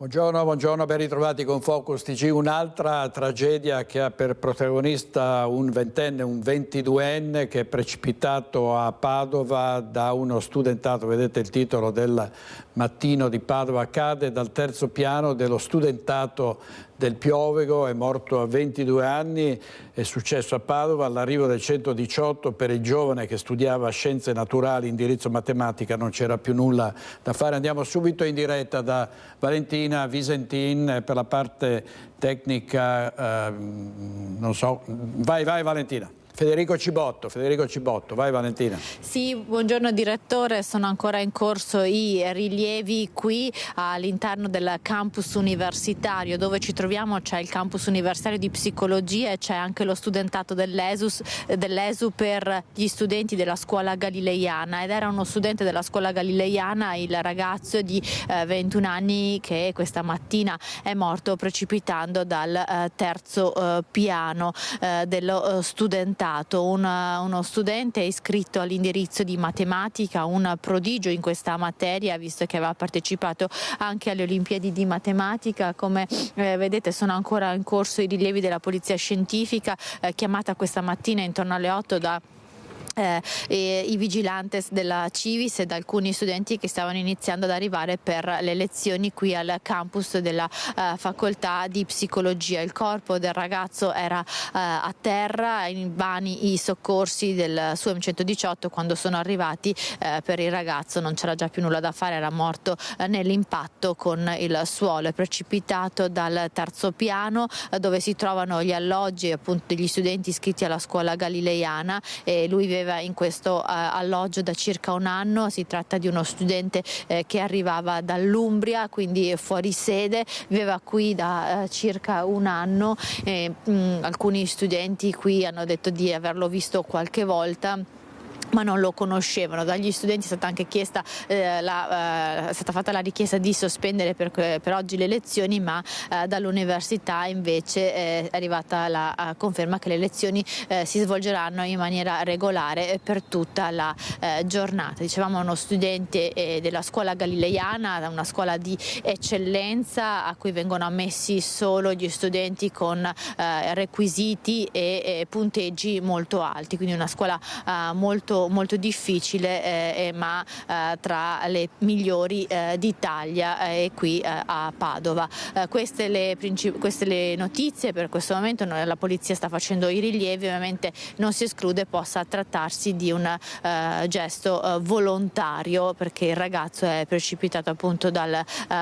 Buongiorno, buongiorno, ben ritrovati con Focus TG. Un'altra tragedia che ha per protagonista un ventenne, un 22enne che è precipitato a Padova da uno studentato. Vedete il titolo del mattino di Padova: cade dal terzo piano dello studentato del Piovego, è morto a 22 anni, è successo a Padova all'arrivo del 118. Per il giovane che studiava scienze naturali, indirizzo matematica, non c'era più nulla da fare. Andiamo subito in diretta da Valentina Visentin per la parte tecnica, non so, vai Valentina. Federico Cibotto, vai Valentina. Sì, buongiorno direttore, sono ancora in corso i rilievi qui all'interno del campus universitario. Dove ci troviamo c'è il campus universitario di psicologia e c'è anche lo studentato dell'ESU per gli studenti della scuola galileiana, ed era uno studente della scuola galileiana, il ragazzo di 21 anni che questa mattina è morto precipitando dal terzo piano dello studentato. Uno studente iscritto all'indirizzo di matematica, un prodigio in questa materia, visto che aveva partecipato anche alle Olimpiadi di matematica. Come vedete sono ancora in corso i rilievi della polizia scientifica, chiamata questa mattina intorno alle 8 da i vigilantes della Civis e da alcuni studenti che stavano iniziando ad arrivare per le lezioni qui al campus della facoltà di psicologia. Il corpo del ragazzo era a terra, invani i soccorsi del SUEM 118 quando sono arrivati. Per il ragazzo non c'era già più nulla da fare, era morto nell'impatto con il suolo. È precipitato dal terzo piano dove si trovano gli alloggi appunto degli studenti iscritti alla scuola galileiana, e lui viveva in questo alloggio da circa un anno. Si tratta di uno studente che arrivava dall'Umbria, quindi fuori sede, viveva qui da circa un anno. Alcuni studenti qui hanno detto di averlo visto qualche volta, ma non lo conoscevano. Dagli studenti è stata anche chiesta è stata fatta la richiesta di sospendere per oggi le lezioni, ma dall'università invece è arrivata la conferma che le lezioni si svolgeranno in maniera regolare per tutta la giornata. Dicevamo uno studente della scuola galileiana, una scuola di eccellenza a cui vengono ammessi solo gli studenti con requisiti e punteggi molto alti, quindi una scuola molto difficile, ma tra le migliori d'Italia, e qui a Padova. Queste le notizie per questo momento. La polizia sta facendo i rilievi, ovviamente non si esclude possa trattarsi di un gesto volontario, perché il ragazzo è precipitato appunto dal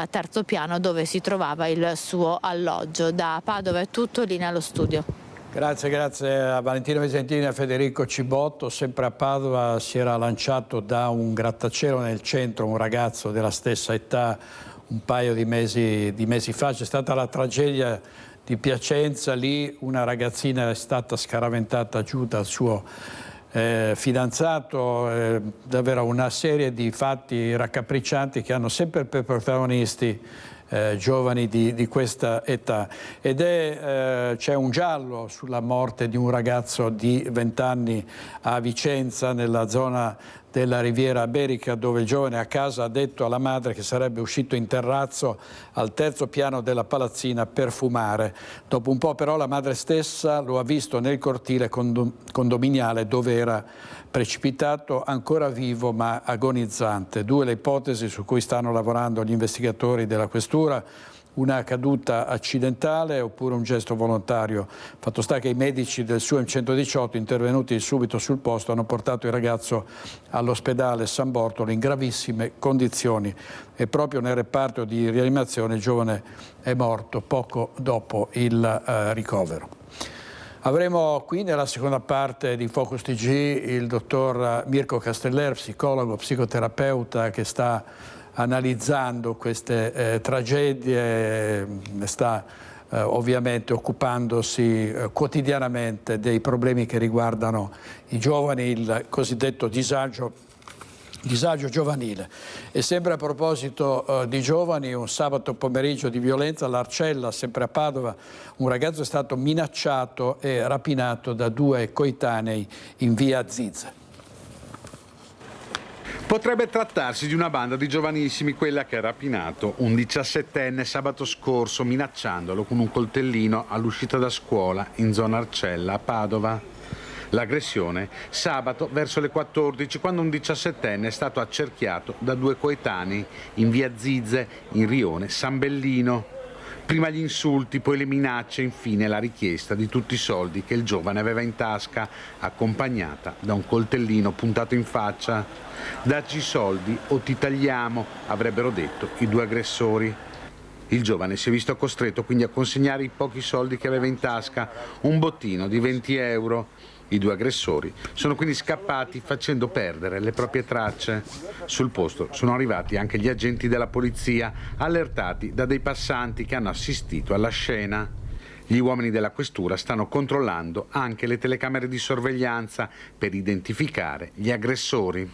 terzo piano dove si trovava il suo alloggio. Da Padova è tutto, linea allo studio. Grazie a Valentina Visentini e a Federico Cibotto. Sempre a Padova si era lanciato da un grattacielo nel centro un ragazzo della stessa età un paio di mesi fa. C'è stata la tragedia di Piacenza, lì una ragazzina è stata scaraventata giù dal suo fidanzato, davvero una serie di fatti raccapriccianti che hanno sempre per protagonisti giovani di questa età. Ed c'è un giallo sulla morte di un ragazzo di 20 anni a Vicenza, nella zona della Riviera Berica, dove il giovane a casa ha detto alla madre che sarebbe uscito in terrazzo al terzo piano della palazzina per fumare. Dopo un po' però la madre stessa lo ha visto nel cortile condominiale dove era precipitato, ancora vivo ma agonizzante. Due le ipotesi su cui stanno lavorando gli investigatori della questura: una caduta accidentale oppure un gesto volontario. Fatto sta che i medici del SUEM 118, intervenuti subito sul posto, hanno portato il ragazzo all'ospedale San Bortolo in gravissime condizioni, e proprio nel reparto di rianimazione il giovane è morto poco dopo il ricovero. Avremo qui nella seconda parte di Focus TG il dottor Mirko Casteller, psicologo, psicoterapeuta, che sta analizzando queste tragedie, sta ovviamente occupandosi quotidianamente dei problemi che riguardano i giovani, il cosiddetto disagio giovanile. E sempre a proposito di giovani, un sabato pomeriggio di violenza all'Arcella, sempre a Padova, un ragazzo è stato minacciato e rapinato da due coetanei in via Zizza. Potrebbe trattarsi di una banda di giovanissimi, quella che ha rapinato un 17enne sabato scorso minacciandolo con un coltellino all'uscita da scuola in zona Arcella a Padova. L'aggressione sabato verso le 14, quando un 17enne è stato accerchiato da due coetanei in via Zizze, in rione San Bellino. Prima gli insulti, poi le minacce, infine la richiesta di tutti i soldi che il giovane aveva in tasca, accompagnata da un coltellino puntato in faccia. Dacci i soldi o ti tagliamo, avrebbero detto i due aggressori. Il giovane si è visto costretto quindi a consegnare i pochi soldi che aveva in tasca, un bottino di 20 euro. I due aggressori sono quindi scappati facendo perdere le proprie tracce. Sul posto sono arrivati anche gli agenti della polizia, allertati da dei passanti che hanno assistito alla scena. Gli uomini della questura stanno controllando anche le telecamere di sorveglianza per identificare gli aggressori.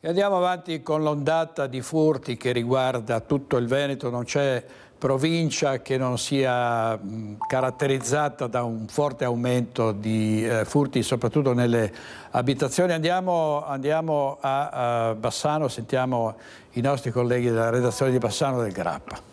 E andiamo avanti con l'ondata di furti che riguarda tutto il Veneto. Non c'è provincia che non sia caratterizzata da un forte aumento di furti, soprattutto nelle abitazioni. Andiamo a Bassano, sentiamo i nostri colleghi della redazione di Bassano del Grappa.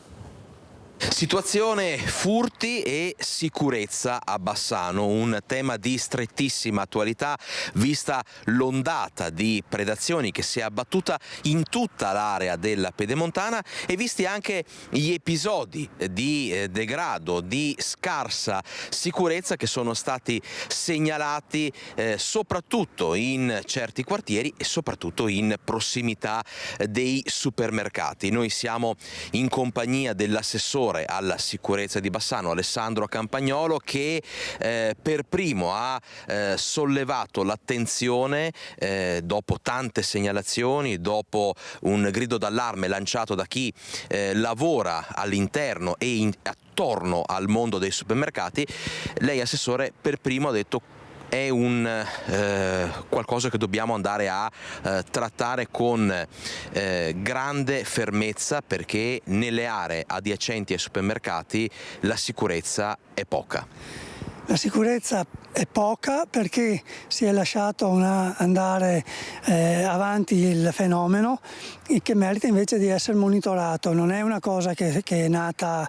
Situazione furti e sicurezza a Bassano, un tema di strettissima attualità vista l'ondata di predazioni che si è abbattuta in tutta l'area della Pedemontana e visti anche gli episodi di degrado, di scarsa sicurezza che sono stati segnalati soprattutto in certi quartieri e soprattutto in prossimità dei supermercati. Noi siamo in compagnia dell'assessore alla sicurezza di Bassano, Alessandro Campagnolo, che per primo ha sollevato l'attenzione dopo tante segnalazioni, dopo un grido d'allarme lanciato da chi lavora all'interno e attorno al mondo dei supermercati. Lei, assessore, per primo ha detto è qualcosa che dobbiamo andare a trattare con grande fermezza, perché nelle aree adiacenti ai supermercati la sicurezza è poca. La sicurezza è poca perché si è lasciato andare avanti il fenomeno, che merita invece di essere monitorato. Non è una cosa che è nata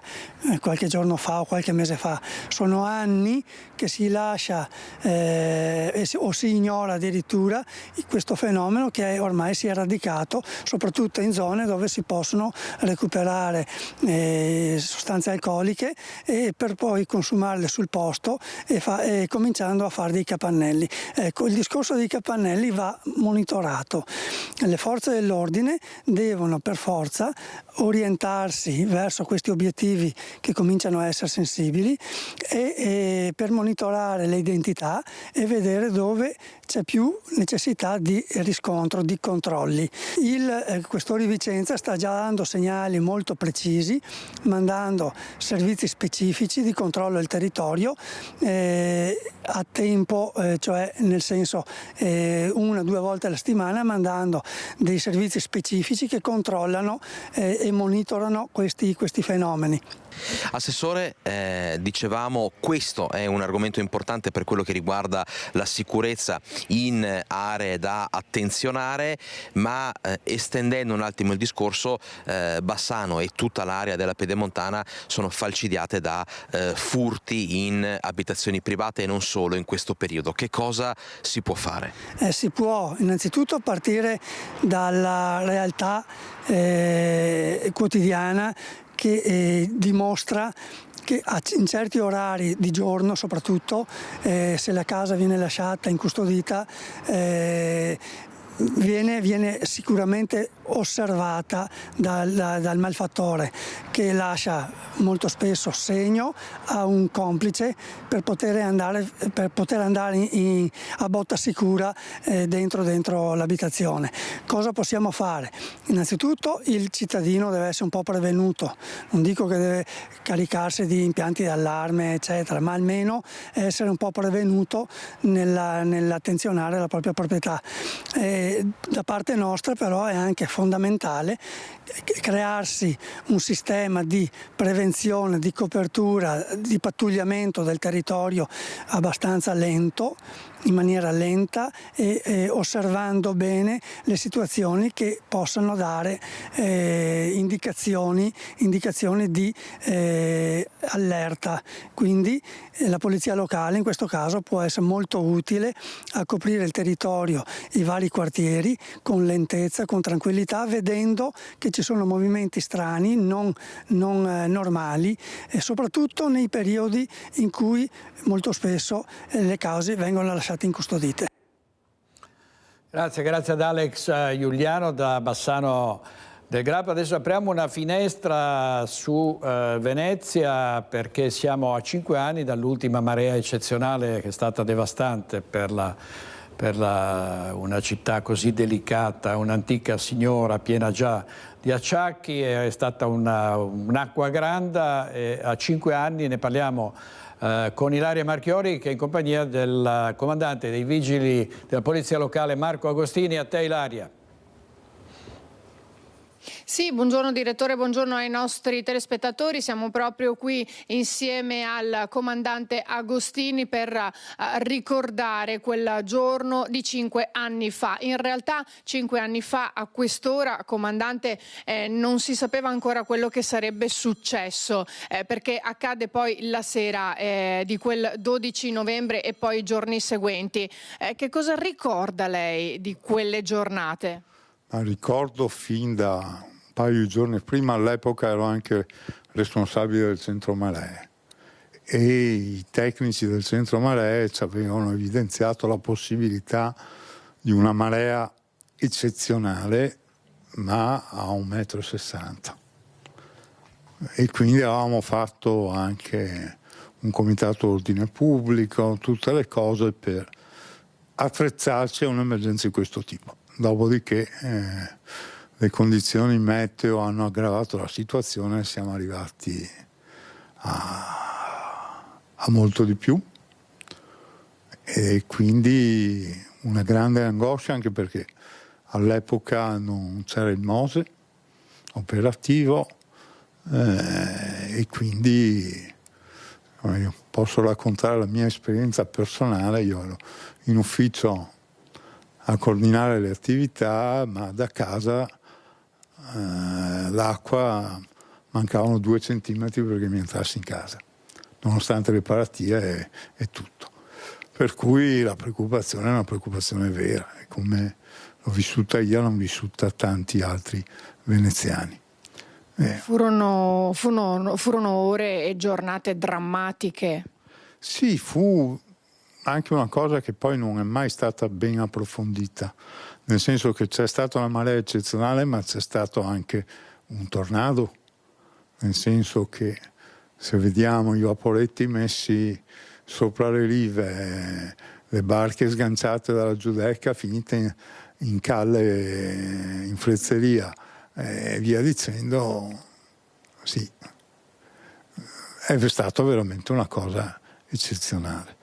qualche giorno fa o qualche mese fa, sono anni che si lascia o si ignora addirittura questo fenomeno, che ormai si è radicato soprattutto in zone dove si possono recuperare sostanze alcoliche e per poi consumarle sul posto e cominciando a fare dei capannelli. Ecco, il discorso dei capannelli va monitorato. Le forze dell'ordine devono per forza orientarsi verso questi obiettivi che cominciano a essere sensibili e per monitorare le identità e vedere dove c'è più necessità di riscontro, di controlli. Il questore di Vicenza sta già dando segnali molto precisi, mandando servizi specifici di controllo del territorio a tempo, cioè nel senso 1 o 2 volte alla settimana, mandando dei servizi specifici che controllano e monitorano questi fenomeni. Assessore, dicevamo, questo è un argomento importante per quello che riguarda la sicurezza in aree da attenzionare, ma estendendo un attimo il discorso, Bassano e tutta l'area della Pedemontana sono falcidiate da furti in abitazioni private e non solo in questo periodo. Che cosa si può fare? Si può innanzitutto partire dalla realtà quotidiana che dimostra che in certi orari di giorno, soprattutto se la casa viene lasciata incustodita, viene sicuramente osservata dal malfattore, che lascia molto spesso segno a un complice per poter andare a botta sicura dentro l'abitazione. Cosa possiamo fare? Innanzitutto il cittadino deve essere un po' prevenuto, non dico che deve caricarsi di impianti d'allarme eccetera, ma almeno essere un po' prevenuto nell'attenzionare la propria proprietà. Da parte nostra però è anche fondamentale crearsi un sistema di prevenzione, di copertura, di pattugliamento del territorio abbastanza lento, in maniera lenta e osservando bene le situazioni che possano dare indicazioni di allerta. Quindi la polizia locale in questo caso può essere molto utile a coprire il territorio, i vari quartieri con lentezza, con tranquillità, vedendo che ci sono movimenti strani, non normali, e soprattutto nei periodi in cui molto spesso le cause vengono lasciate incustodite. Grazie ad Alex Giuliano da Bassano del Grappa. Adesso apriamo una finestra su Venezia, perché siamo a 5 anni dall'ultima marea eccezionale che è stata devastante per una città così delicata, un'antica signora piena già di acciacchi. È stata un'acqua grande e a 5 anni ne parliamo con Ilaria Marchiori, che è in compagnia del comandante dei vigili della polizia locale Marco Agostini. A te, Ilaria. Sì, buongiorno direttore, buongiorno ai nostri telespettatori. Siamo proprio qui insieme al comandante Agostini per ricordare quel giorno di 5 anni fa. In realtà 5 anni fa a quest'ora, comandante, non si sapeva ancora quello che sarebbe successo, perché accade poi la sera di quel 12 novembre e poi i giorni seguenti. Che cosa ricorda lei di quelle giornate? Ricordo fin da un paio di giorni prima, all'epoca ero anche responsabile del centro maree e i tecnici del centro maree ci avevano evidenziato la possibilità di una marea eccezionale, ma a 1,60 m. E quindi avevamo fatto anche un comitato ordine pubblico, tutte le cose per attrezzarci a un'emergenza di questo tipo. Dopodiché le condizioni meteo hanno aggravato la situazione e siamo arrivati a molto di più, e quindi una grande angoscia, anche perché all'epoca non c'era il Mose operativo, e quindi io posso raccontare la mia esperienza personale. Io ero in ufficio a coordinare le attività, ma da casa l'acqua mancavano 2 centimetri perché mi entrassi in casa, nonostante le paratie e tutto. Per cui la preoccupazione è una preoccupazione vera, e come l'ho vissuta io, l'hanno vissuta tanti altri veneziani. Furono ore e giornate drammatiche. Sì, fu anche una cosa che poi non è mai stata ben approfondita, nel senso che c'è stata una marea eccezionale, ma c'è stato anche un tornado, nel senso che se vediamo i vaporetti messi sopra le rive, le barche sganciate dalla Giudecca finite in calle, in frezzeria e via dicendo, sì, è stato veramente una cosa eccezionale.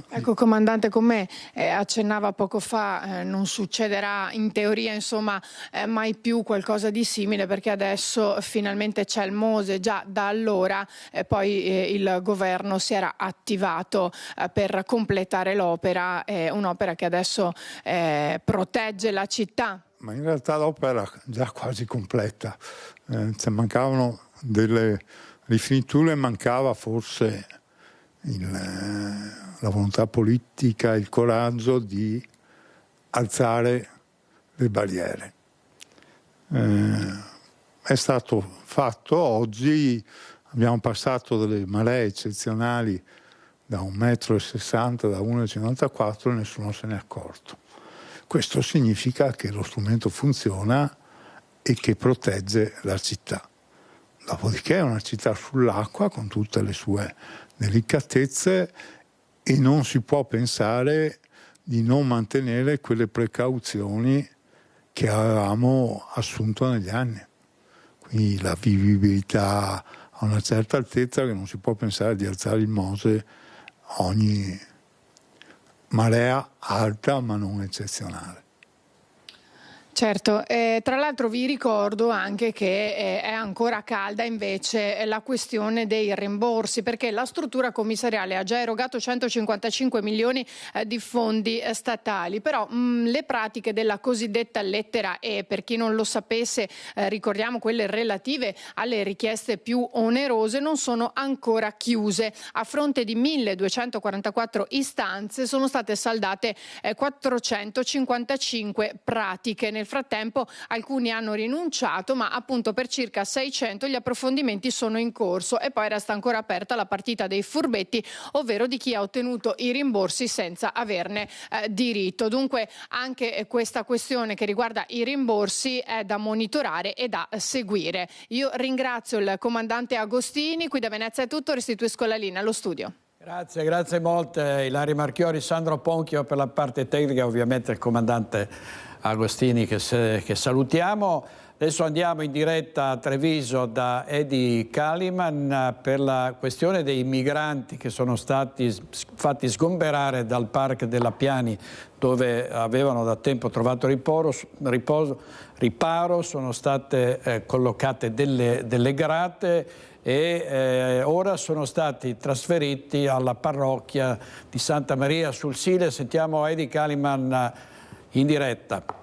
Ecco, comandante, come accennava poco fa, non succederà in teoria, insomma, mai più qualcosa di simile, perché adesso finalmente c'è il Mose. Già da allora poi il governo si era attivato per completare l'opera, un'opera che adesso protegge la città. Ma in realtà l'opera era già quasi completa, mancavano delle rifiniture, mancava forse la volontà politica, il coraggio di alzare le barriere. È stato fatto. Oggi abbiamo passato delle maree eccezionali da 1,60 m, da 1,54 m, e nessuno se n'è accorto. Questo significa che lo strumento funziona e che protegge la città. Dopodiché è una città sull'acqua con tutte le sue delicatezze, e non si può pensare di non mantenere quelle precauzioni che avevamo assunto negli anni. Quindi la vivibilità a una certa altezza, che non si può pensare di alzare il Mose ogni marea alta ma non eccezionale. Certo, tra l'altro vi ricordo anche che è ancora calda invece la questione dei rimborsi, perché la struttura commissariale ha già erogato 155 milioni di fondi statali, però le pratiche della cosiddetta lettera E, per chi non lo sapesse, ricordiamo quelle relative alle richieste più onerose, non sono ancora chiuse. A fronte di 1244 istanze sono state saldate 455 pratiche. Nel frattempo alcuni hanno rinunciato, ma appunto per circa 600 gli approfondimenti sono in corso e poi resta ancora aperta la partita dei furbetti, ovvero di chi ha ottenuto i rimborsi senza averne diritto. Dunque anche questa questione che riguarda i rimborsi è da monitorare e da seguire. Io ringrazio il comandante Agostini, qui da Venezia è tutto, restituisco la linea allo studio. Grazie molte Ilaria Marchiori, Sandro Ponchio per la parte tecnica, ovviamente il comandante Agostini che salutiamo. Adesso andiamo in diretta a Treviso da Edi Kaliman per la questione dei migranti che sono stati fatti sgomberare dal Park della Piani, dove avevano da tempo trovato riparo, sono state collocate delle grate e ora sono stati trasferiti alla parrocchia di Santa Maria sul Sile. Sentiamo Edi Kaliman in diretta.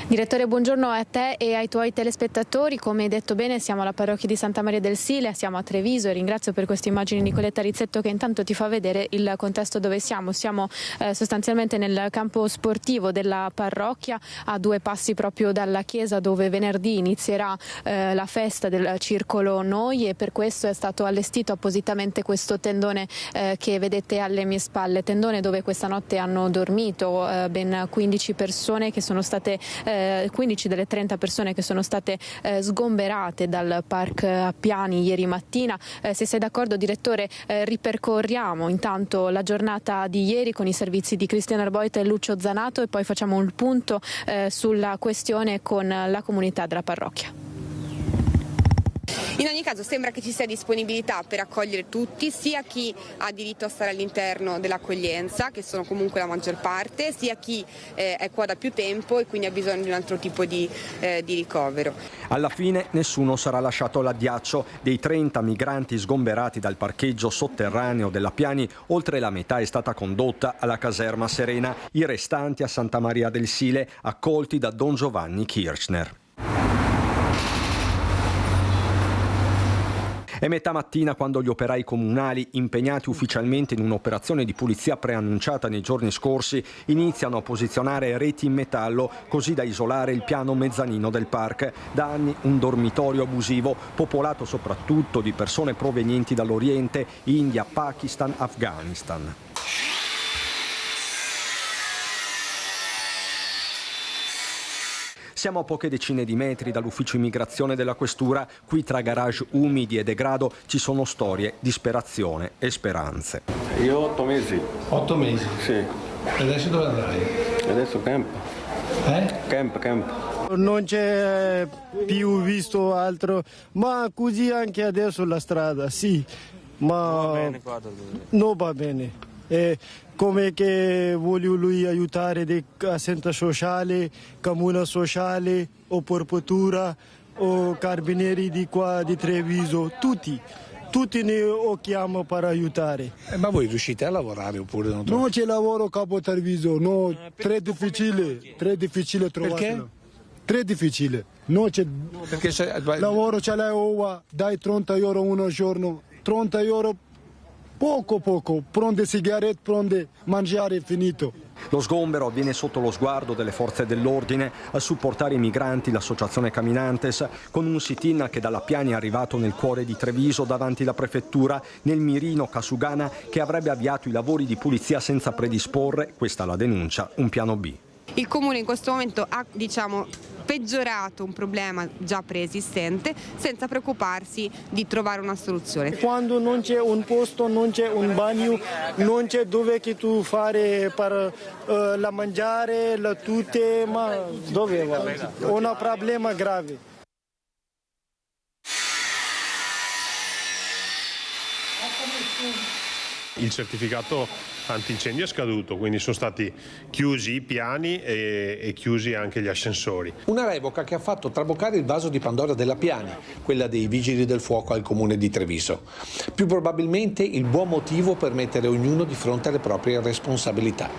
Direttore, buongiorno a te e ai tuoi telespettatori. Come hai detto bene, siamo alla parrocchia di Santa Maria del Sile, siamo a Treviso e ringrazio per queste immagini Nicoletta Rizzetto che intanto ti fa vedere il contesto dove siamo. Siamo sostanzialmente nel campo sportivo della parrocchia, a 2 passi proprio dalla chiesa, dove venerdì inizierà la festa del Circolo Noi, e per questo è stato allestito appositamente questo tendone che vedete alle mie spalle, tendone dove questa notte hanno dormito ben 15 persone che sono state 15 delle 30 persone che sono state sgomberate dal Park a Piani ieri mattina. Se sei d'accordo, direttore, ripercorriamo intanto la giornata di ieri con i servizi di Cristian Arboita e Lucio Zanato e poi facciamo un punto sulla questione con la comunità della parrocchia. In ogni caso sembra che ci sia disponibilità per accogliere tutti, sia chi ha diritto a stare all'interno dell'accoglienza, che sono comunque la maggior parte, sia chi è qua da più tempo e quindi ha bisogno di un altro tipo di ricovero. Alla fine nessuno sarà lasciato all'addiaccio. Dei 30 migranti sgomberati dal parcheggio sotterraneo della Piani, oltre la metà è stata condotta alla caserma Serena, i restanti a Santa Maria del Sile, accolti da Don Giovanni Kirchner. È metà mattina quando gli operai comunali, impegnati ufficialmente in un'operazione di pulizia preannunciata nei giorni scorsi, iniziano a posizionare reti in metallo così da isolare il piano mezzanino del park. Da anni un dormitorio abusivo popolato soprattutto di persone provenienti dall'Oriente, India, Pakistan, Afghanistan. Siamo a poche decine di metri dall'ufficio immigrazione della questura. Qui tra garage umidi e degrado ci sono storie, disperazione e speranze. Io 8 mesi. 8 mesi? Sì. E adesso dove andrai? Adesso camp. Camp. Non c'è più visto altro, ma così anche adesso la strada, sì. Ma non va bene qua. non va bene. Come che voglio lui aiutare di assistente sociale, comune sociale, o porpotura, o carabinieri di qua di Treviso, tutti ne chiamo per aiutare. Ma voi riuscite a lavorare oppure non? Non c'è lavoro capo Treviso, no, tre difficile trovare. Perché? Tre difficile, non c'è lavoro, c'è la uova, dai 30 euro un giorno, 30 euro poco, prende sigarette, prende mangiare, finito. Lo sgombero avviene sotto lo sguardo delle forze dell'ordine. A supportare i migranti l'associazione Caminantes, con un sit-in che dalla Piani è arrivato nel cuore di Treviso davanti alla prefettura, nel mirino Casugana, che avrebbe avviato i lavori di pulizia senza predisporre, questa la denuncia, un piano B. Il Comune in questo momento ha, peggiorato un problema già preesistente senza preoccuparsi di trovare una soluzione. Quando non c'è un posto, non c'è un bagno, non c'è dove che tu fare per la mangiare, la tutte, ma dove va? Un problema grave. Il certificato antincendio è scaduto, quindi sono stati chiusi i piani e chiusi anche gli ascensori. Una revoca che ha fatto traboccare il vaso di Pandora della Piani, quella dei vigili del fuoco al comune di Treviso. Più probabilmente il buon motivo per mettere ognuno di fronte alle proprie responsabilità.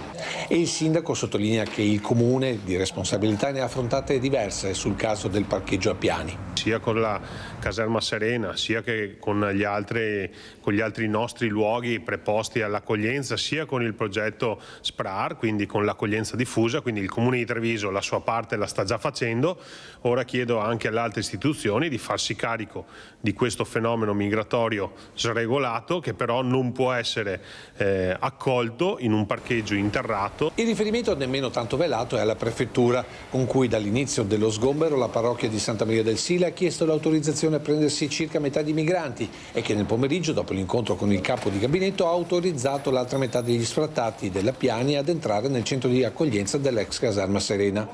E il sindaco sottolinea che il comune di responsabilità ne ha affrontate diverse sul caso del parcheggio a Piani. Sia con la caserma Serena, sia che con gli altri nostri luoghi preposti all'accoglienza, sia con il progetto SPRAR, quindi con l'accoglienza diffusa, quindi il comune di Treviso la sua parte la sta già facendo. Ora chiedo anche alle altre istituzioni di farsi carico di questo fenomeno migratorio sregolato, che però non può essere accolto in un parcheggio interrato. Il riferimento nemmeno tanto velato è alla prefettura, con cui dall'inizio dello sgombero la parrocchia di Santa Maria del Sile ha chiesto l'autorizzazione a prendersi circa metà di migranti e che nel pomeriggio, dopo l'incontro con il capo di gabinetto, ha autorizzato l'altra metà degli sfrattati della Piani ad entrare nel centro di accoglienza dell'ex caserma Serena.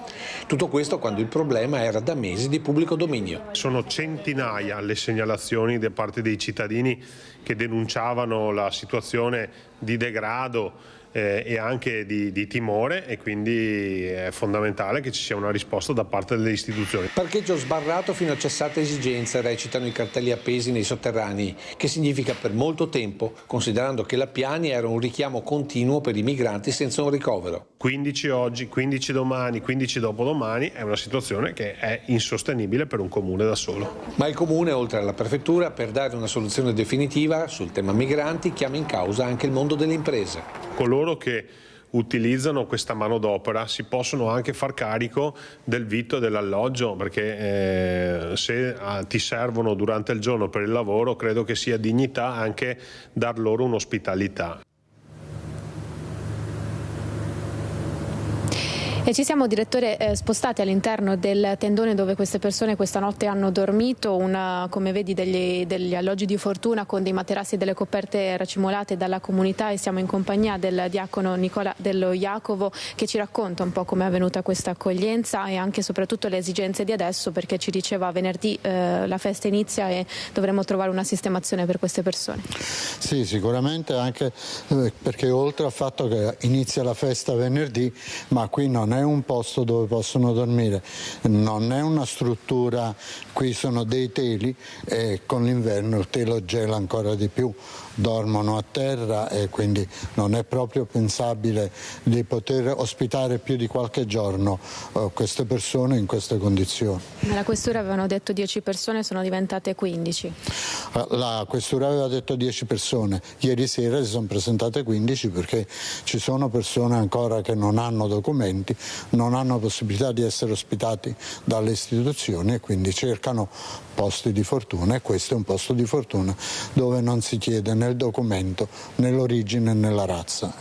Tutto questo quando il problema era da mesi di pubblico dominio. Sono centinaia le segnalazioni da parte dei cittadini che denunciavano la situazione di degrado e anche di timore, e quindi è fondamentale che ci sia una risposta da parte delle istituzioni. Parcheggio sbarrato fino a cessata esigenza, recitano i cartelli appesi nei sotterranei, che significa per molto tempo, considerando che la Piani era un richiamo continuo per i migranti senza un ricovero. 15 oggi, 15 domani, 15 dopodomani, è una situazione che è insostenibile per un comune da solo. Ma il comune, oltre alla prefettura, per dare una soluzione definitiva sul tema migranti, chiama in causa anche il mondo delle imprese. Coloro che utilizzano questa manodopera si possono anche far carico del vitto e dell'alloggio, perché se ti servono durante il giorno per il lavoro, credo che sia dignità anche dar loro un'ospitalità. E ci siamo, direttore, spostati all'interno del tendone dove queste persone questa notte hanno dormito, come vedi degli alloggi di fortuna con dei materassi e delle coperte racimolate dalla comunità, e siamo in compagnia del diacono Nicola Dello Iacovo, che ci racconta un po' come è avvenuta questa accoglienza e anche e soprattutto le esigenze di adesso, perché ci diceva venerdì la festa inizia e dovremo trovare una sistemazione per queste persone. Sì, sicuramente, anche perché oltre al fatto che inizia la festa venerdì, ma qui non è un posto dove possono dormire, non è una struttura, qui sono dei teli e con l'inverno il telo gela ancora di più, dormono a terra e quindi non è proprio pensabile di poter ospitare più di qualche giorno queste persone in queste condizioni. Nella questura avevano detto 10 persone, sono diventate 15. La questura aveva detto 10 persone, ieri sera si sono presentate 15 perché ci sono persone ancora che non hanno documenti, non hanno possibilità di essere ospitati dalle istituzioni e quindi cercano posti di fortuna, e questo è un posto di fortuna dove non si chiede nel documento né l'origine né la razza,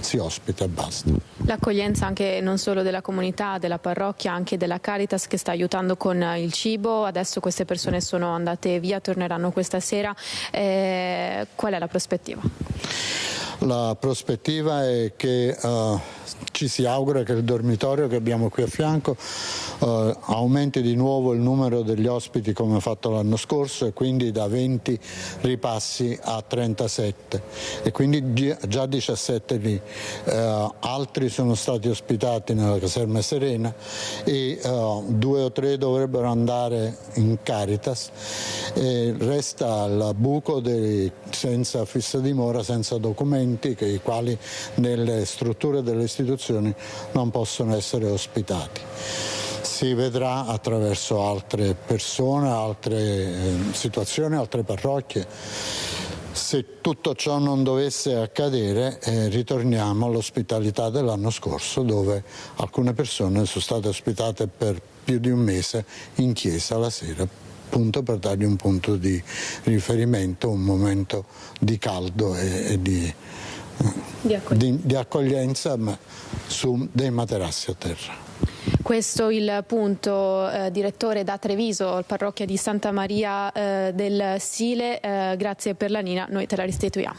si ospita e basta. L'accoglienza anche non solo della comunità, della parrocchia, anche della Caritas che sta aiutando con il cibo. Adesso queste persone sono andate via, torneranno questa sera. Qual è la prospettiva? La prospettiva è che ci si augura che il dormitorio che abbiamo qui a fianco aumenti di nuovo il numero degli ospiti come fatto l'anno scorso, e quindi da 20 ripassi a 37 e quindi già 17 lì. Altri sono stati ospitati nella caserma Serena e 2 o 3 dovrebbero andare in Caritas, e resta il buco senza fissa dimora, senza documenti, i quali nelle strutture delle istituzioni non possono essere ospitati. Si vedrà attraverso altre persone, altre situazioni, altre parrocchie. Se tutto ciò non dovesse accadere, ritorniamo all'ospitalità dell'anno scorso, dove alcune persone sono state ospitate per più di un mese in chiesa la sera, appunto per dargli un punto di riferimento, un momento di caldo e di accoglienza, ma su dei materassi a terra. Questo il punto, direttore da Treviso, parrocchia di Santa Maria del Sile. Grazie per la nina, noi te la restituiamo.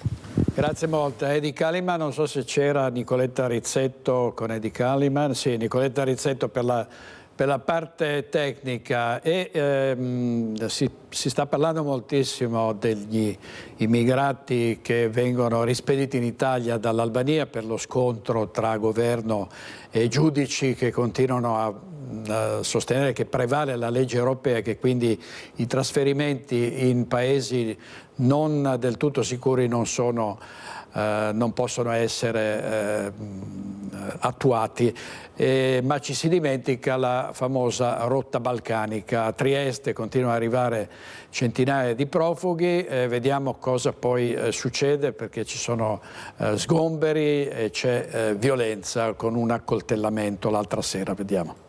Grazie molto. Eddie Kaliman, non so se c'era Nicoletta Rizzetto con Eddie Kaliman. Sì, Nicoletta Rizzetto per la per la parte tecnica si sta parlando moltissimo degli immigrati che vengono rispediti in Italia dall'Albania per lo scontro tra governo e giudici che continuano a sostenere che prevale la legge europea e che quindi i trasferimenti in paesi non del tutto sicuri non possono essere attuati, ma ci si dimentica la famosa rotta balcanica. A Trieste continuano ad arrivare centinaia di profughi, vediamo cosa poi succede, perché ci sono sgomberi e c'è violenza con un accoltellamento l'altra sera, vediamo.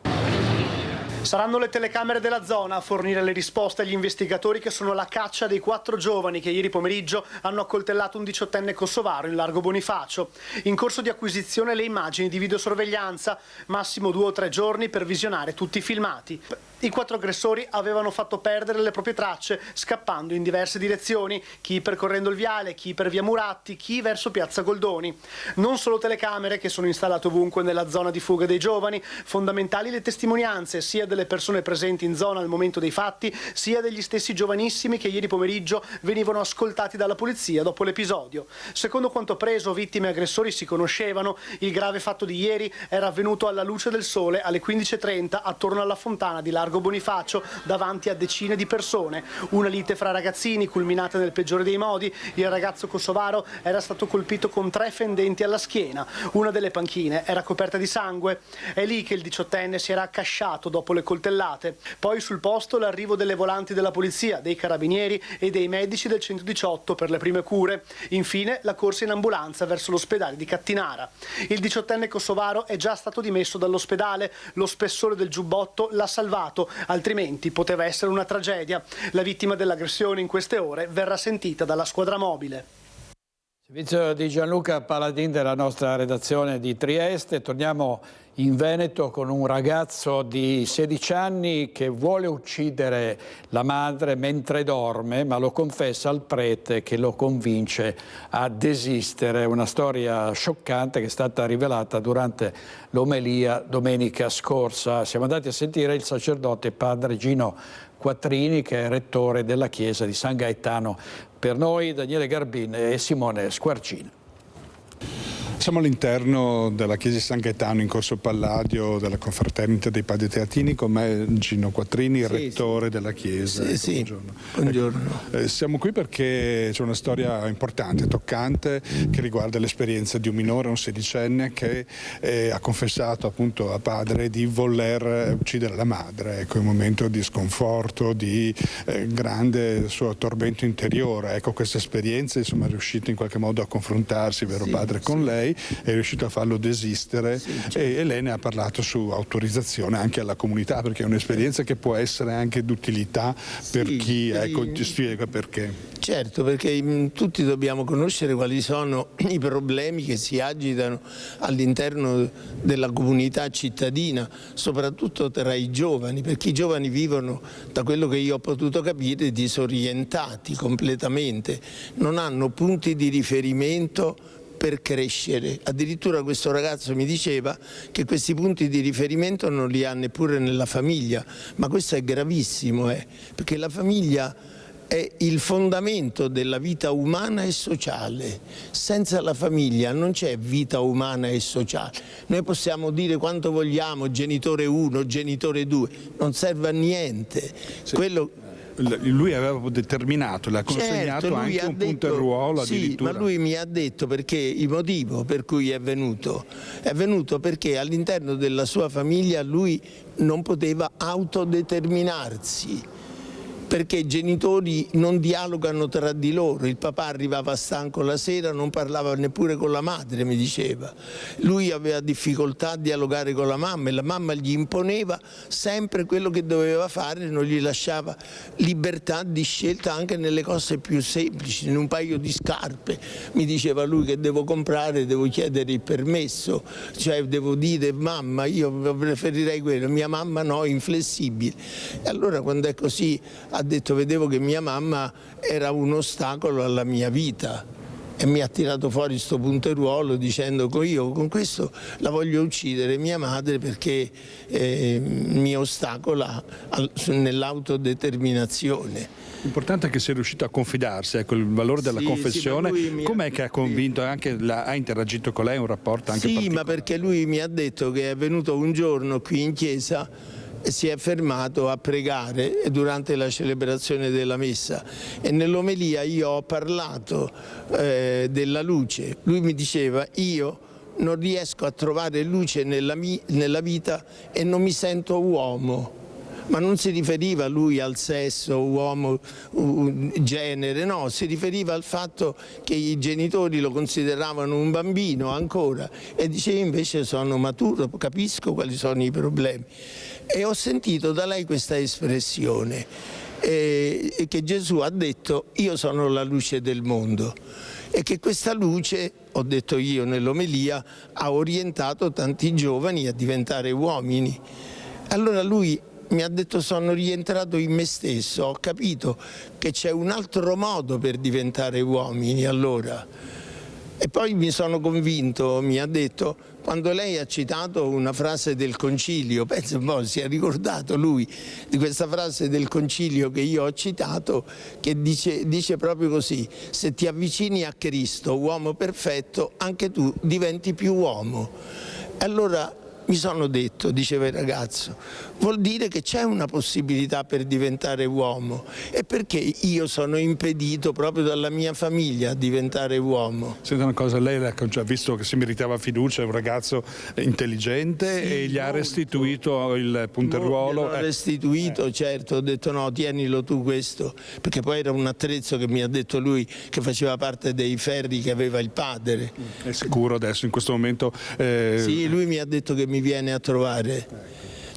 Saranno le telecamere della zona a fornire le risposte agli investigatori che sono alla caccia dei 4 giovani che ieri pomeriggio hanno accoltellato un 18enne kosovaro in largo Bonifacio. In corso di acquisizione le immagini di videosorveglianza, massimo 2 o 3 giorni per visionare tutti i filmati. I 4 aggressori avevano fatto perdere le proprie tracce scappando in diverse direzioni, chi percorrendo il viale, chi per via Muratti, chi verso piazza Goldoni. Non solo telecamere che sono installate ovunque nella zona di fuga dei giovani, fondamentali le testimonianze sia delle persone presenti in zona al momento dei fatti, sia degli stessi giovanissimi che ieri pomeriggio venivano ascoltati dalla polizia dopo l'episodio. Secondo quanto appreso, vittime e aggressori si conoscevano. Il grave fatto di ieri era avvenuto alla luce del sole alle 15:30 attorno alla fontana di largo Bonifacio davanti a decine di persone. Una lite fra ragazzini culminata nel peggiore dei modi. Il ragazzo kosovaro era stato colpito con 3 fendenti alla schiena. Una delle panchine era coperta di sangue. È lì che il 18enne si era accasciato dopo le coltellate. Poi sul posto l'arrivo delle volanti della polizia, dei carabinieri e dei medici del 118 per le prime cure. Infine la corsa in ambulanza verso l'ospedale di Cattinara. Il 18enne kosovaro è già stato dimesso dall'ospedale. Lo spessore del giubbotto l'ha salvato, altrimenti poteva essere una tragedia. La vittima dell'aggressione in queste ore verrà sentita dalla squadra mobile. Servizio di Gianluca Paladin della nostra redazione di Trieste. Torniamo in Veneto con un ragazzo di 16 anni che vuole uccidere la madre mentre dorme, ma lo confessa al prete che lo convince a desistere. Una storia scioccante che è stata rivelata durante l'omelia domenica scorsa. Siamo andati a sentire il sacerdote padre Gino Quattrini, che è rettore della chiesa di San Gaetano. Per noi Daniele Garbin e Simone Squarcina. Siamo all'interno della chiesa di San Gaetano in Corso Palladio della Confraternita dei Padri Teatini, con me Gino Quattrini, rettore della chiesa. Buongiorno. Buongiorno. Siamo qui perché c'è una storia importante, toccante, che riguarda l'esperienza di un minore, un 16enne, che ha confessato appunto a padre di voler uccidere la madre. Ecco, un momento di sconforto, di grande suo tormento interiore. Ecco, questa esperienza insomma è riuscito in qualche modo a confrontarsi, vero padre, con lei. È riuscito a farlo desistere e lei ne ha parlato su autorizzazione anche alla comunità, perché è un'esperienza che può essere anche d'utilità per chi, ecco, ti spiega perché. Certo, perché tutti dobbiamo conoscere quali sono i problemi che si agitano all'interno della comunità cittadina, soprattutto tra i giovani, perché i giovani vivono, da quello che io ho potuto capire, disorientati completamente, non hanno punti di riferimento per crescere. Addirittura questo ragazzo mi diceva che questi punti di riferimento non li ha neppure nella famiglia, ma questo è gravissimo, perché la famiglia è il fondamento della vita umana e sociale. Senza la famiglia non c'è vita umana e sociale. Noi possiamo dire quanto vogliamo, genitore 1, genitore 2, non serve a niente. Lui aveva determinato, l'ha consegnato anche un punto e ruolo addirittura. Sì, ma lui mi ha detto perché il motivo per cui è venuto perché all'interno della sua famiglia lui non poteva autodeterminarsi, perché i genitori non dialogano tra di loro. Il papà arrivava stanco la sera, non parlava neppure con la madre, mi diceva. Lui aveva difficoltà a dialogare con la mamma e la mamma gli imponeva sempre quello che doveva fare, non gli lasciava libertà di scelta anche nelle cose più semplici. In un paio di scarpe mi diceva lui che devo comprare, devo chiedere il permesso, cioè devo dire mamma io preferirei quello, mia mamma no, inflessibile. E allora quando è così ha detto vedevo che mia mamma era un ostacolo alla mia vita e mi ha tirato fuori sto punteruolo dicendo che io con questo la voglio uccidere mia madre perché mi ostacola nell'autodeterminazione. L'importante è che sia riuscito a confidarsi, ecco, il valore della confessione. Com'è che ha convinto, anche ha interagito con lei, un rapporto anche particolare? Sì, ma perché lui mi ha detto che è venuto un giorno qui in chiesa e si è fermato a pregare durante la celebrazione della messa, e nell'omelia io ho parlato della luce. Lui mi diceva: io non riesco a trovare luce nella vita e non mi sento uomo. Ma non si riferiva lui al sesso, uomo, genere, no, si riferiva al fatto che i genitori lo consideravano un bambino ancora, e diceva: invece sono maturo, capisco quali sono i problemi. E ho sentito da lei questa espressione, che Gesù ha detto: io sono la luce del mondo, e che questa luce, ho detto io nell'omelia, ha orientato tanti giovani a diventare uomini. Allora lui mi ha detto: sono rientrato in me stesso, ho capito che c'è un altro modo per diventare uomini allora. E poi mi sono convinto, mi ha detto, quando lei ha citato una frase del Concilio, penso un po', si è ricordato lui di questa frase del Concilio che io ho citato, che dice proprio così: se ti avvicini a Cristo, uomo perfetto, anche tu diventi più uomo. Allora mi sono detto, diceva il ragazzo, vuol dire che c'è una possibilità per diventare uomo, e perché io sono impedito proprio dalla mia famiglia a diventare uomo? Senta una cosa, lei ha già visto che si meritava fiducia, è un ragazzo intelligente, sì, e gli ha restituito il punteruolo. L'ho restituito, certo, ho detto: no, tienilo tu questo, perché poi era un attrezzo che mi ha detto lui che faceva parte dei ferri che aveva il padre. È sicuro adesso in questo momento? Sì, lui mi ha detto che mi viene a trovare.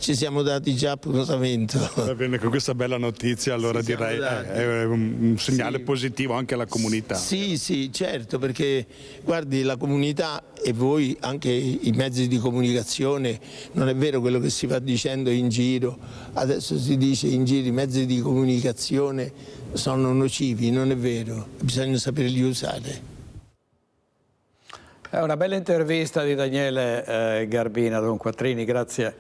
Ci siamo dati già appuntamento. Va bene, con questa bella notizia allora direi è un segnale positivo anche alla comunità. Sì, sì, certo, perché guardi, la comunità e voi, anche i mezzi di comunicazione, non è vero quello che si va dicendo in giro. Adesso si dice in giro i mezzi di comunicazione sono nocivi, non è vero, bisogna saperli usare. È una bella intervista di Daniele Garbina, Don Quattrini, grazie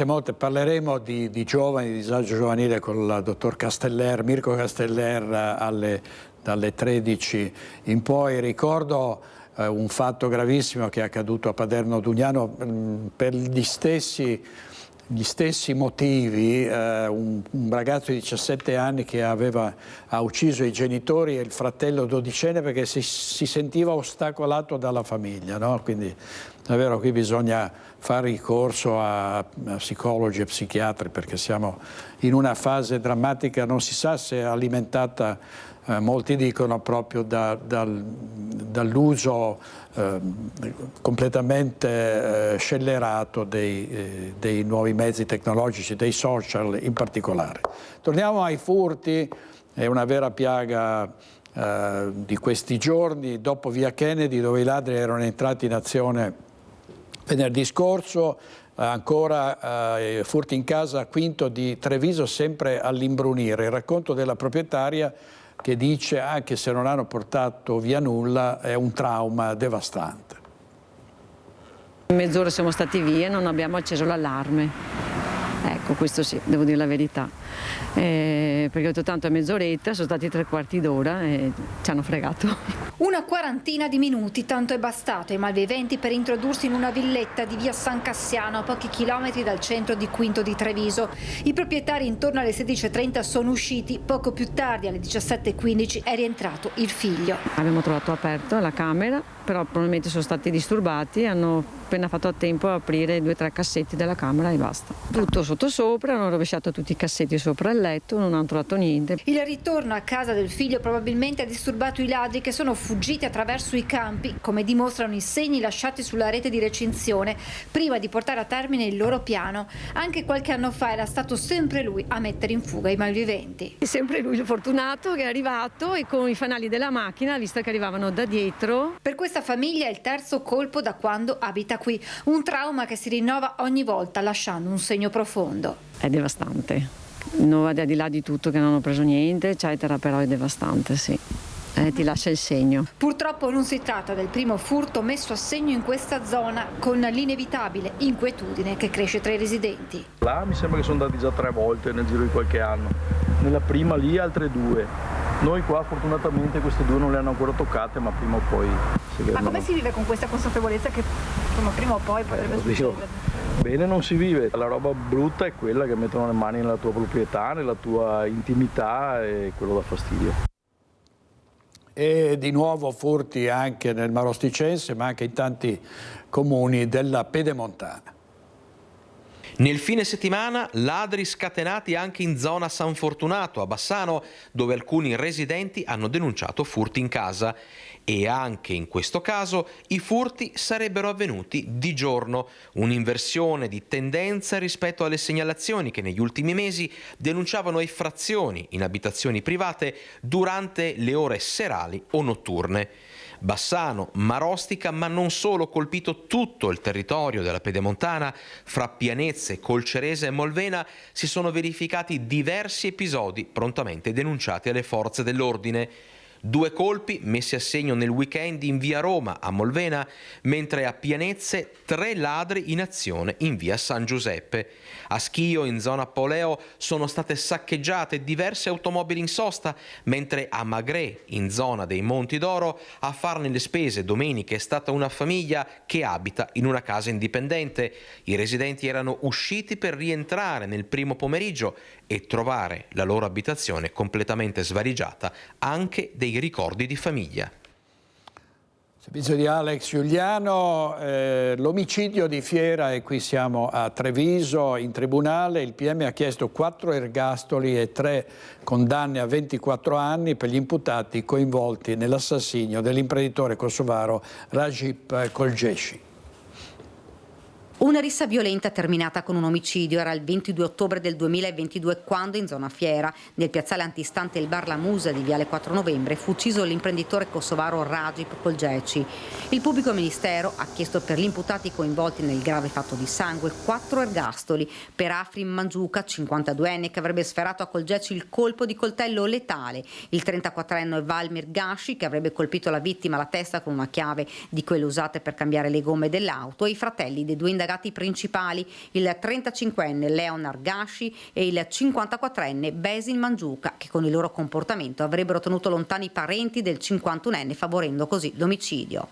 molte. Parleremo di giovani, di disagio giovanile con il dottor Casteller, Mirko Casteller dalle 13 in poi. Ricordo un fatto gravissimo che è accaduto a Paderno Dugnano per gli stessi motivi, un ragazzo di 17 anni che ha ucciso i genitori e il fratello dodicenne perché si sentiva ostacolato dalla famiglia, no? Quindi davvero qui bisogna fare ricorso a psicologi e psichiatri, perché siamo in una fase drammatica, non si sa se è alimentata, molti dicono, proprio dall'uso completamente scellerato dei nuovi mezzi tecnologici, dei social in particolare. Torniamo ai furti, è una vera piaga di questi giorni, dopo via Kennedy, dove i ladri erano entrati in azione venerdì scorso. Ancora furti in casa a Quinto di Treviso, sempre all'imbrunire. Il racconto della proprietaria, che dice: anche se non hanno portato via nulla, è un trauma devastante. In mezz'ora siamo stati via e non abbiamo acceso l'allarme. Ecco, questo sì, devo dire la verità. Perché ho detto tanto è mezz'oretta, sono stati 3/4 d'ora e ci hanno fregato. Una quarantina di minuti, tanto è bastato ai malviventi per introdursi in una villetta di via San Cassiano, a pochi chilometri dal centro di Quinto di Treviso. I proprietari intorno alle 16:30 sono usciti, poco più tardi alle 17:15 è rientrato il figlio. Abbiamo trovato aperta la camera, però probabilmente sono stati disturbati e hanno appena fatto a tempo a aprire 2 o 3 cassetti della camera e basta. Tutto sottosopra, hanno rovesciato tutti i cassetti sopra il letto, non hanno trovato niente. Il ritorno a casa del figlio probabilmente ha disturbato i ladri, che sono fuggiti attraverso i campi, come dimostrano i segni lasciati sulla rete di recinzione prima di portare a termine il loro piano. Anche qualche anno fa era stato sempre lui a mettere in fuga i malviventi. È sempre lui il fortunato che è arrivato e con i fanali della macchina, visto che arrivavano da dietro. Per questa famiglia è il terzo colpo da quando abita qui, un trauma che si rinnova ogni volta lasciando un segno profondo. È devastante, non va di là di tutto che non hanno preso niente, eccetera, però è devastante, sì. ti lascia il segno. Purtroppo non si tratta del primo furto messo a segno in questa zona, con l'inevitabile inquietudine che cresce tra i residenti. Là mi sembra che sono andati già 3 volte nel giro di qualche anno, nella prima lì altre 2. Noi qua fortunatamente queste 2 non le hanno ancora toccate, ma prima o poi Ma come si vive con questa consapevolezza che prima o poi potrebbe succedere? Bene non si vive, la roba brutta è quella che mettono le mani nella tua proprietà, nella tua intimità, e quello dà fastidio. E di nuovo furti anche nel Marosticense, ma anche in tanti comuni della Pedemontana. Nel fine settimana ladri scatenati anche in zona San Fortunato a Bassano, dove alcuni residenti hanno denunciato furti in casa. E anche in questo caso i furti sarebbero avvenuti di giorno, un'inversione di tendenza rispetto alle segnalazioni che negli ultimi mesi denunciavano effrazioni in abitazioni private durante le ore serali o notturne. Bassano, Marostica, ma non solo, colpito tutto il territorio della Pedemontana. Fra Pianezze, Colcerese e Molvena si sono verificati diversi episodi prontamente denunciati alle forze dell'ordine. 2 colpi messi a segno nel weekend in via Roma a Molvena, mentre a Pianezze 3 ladri in azione in via San Giuseppe. A Schio, in zona Poleo, sono state saccheggiate diverse automobili in sosta, mentre a Magrè, in zona dei Monti d'Oro, a farne le spese domenica è stata una famiglia che abita in una casa indipendente. I residenti erano usciti per rientrare nel primo pomeriggio e trovare la loro abitazione completamente svaligiata, anche dei ricordi di famiglia. Servizio di Alex Giuliano, l'omicidio di Fiera, e qui siamo a Treviso, in tribunale. Il PM ha chiesto 4 ergastoli e 3 condanne a 24 anni per gli imputati coinvolti nell'assassinio dell'imprenditore kosovaro Rajip Kolgeshi. Una rissa violenta terminata con un omicidio. Era il 22 ottobre del 2022 quando in zona Fiera, nel piazzale antistante il bar La Musa di Viale 4 Novembre, fu ucciso l'imprenditore kosovaro Rajip Kolgeshi. Il pubblico ministero ha chiesto per gli imputati coinvolti nel grave fatto di sangue 4 ergastoli per Afrim Mangiuca, 52enne, che avrebbe sferato a Kolgeshi il colpo di coltello letale, il 34enne Valmir Gashi, che avrebbe colpito la vittima alla testa con una chiave di quelle usate per cambiare le gomme dell'auto, e i fratelli dei 2 indagati principali, il 35enne Leonard Gashi e il 54enne Besin Mangiuca, che con il loro comportamento avrebbero tenuto lontani i parenti del 51enne, favorendo così l'omicidio.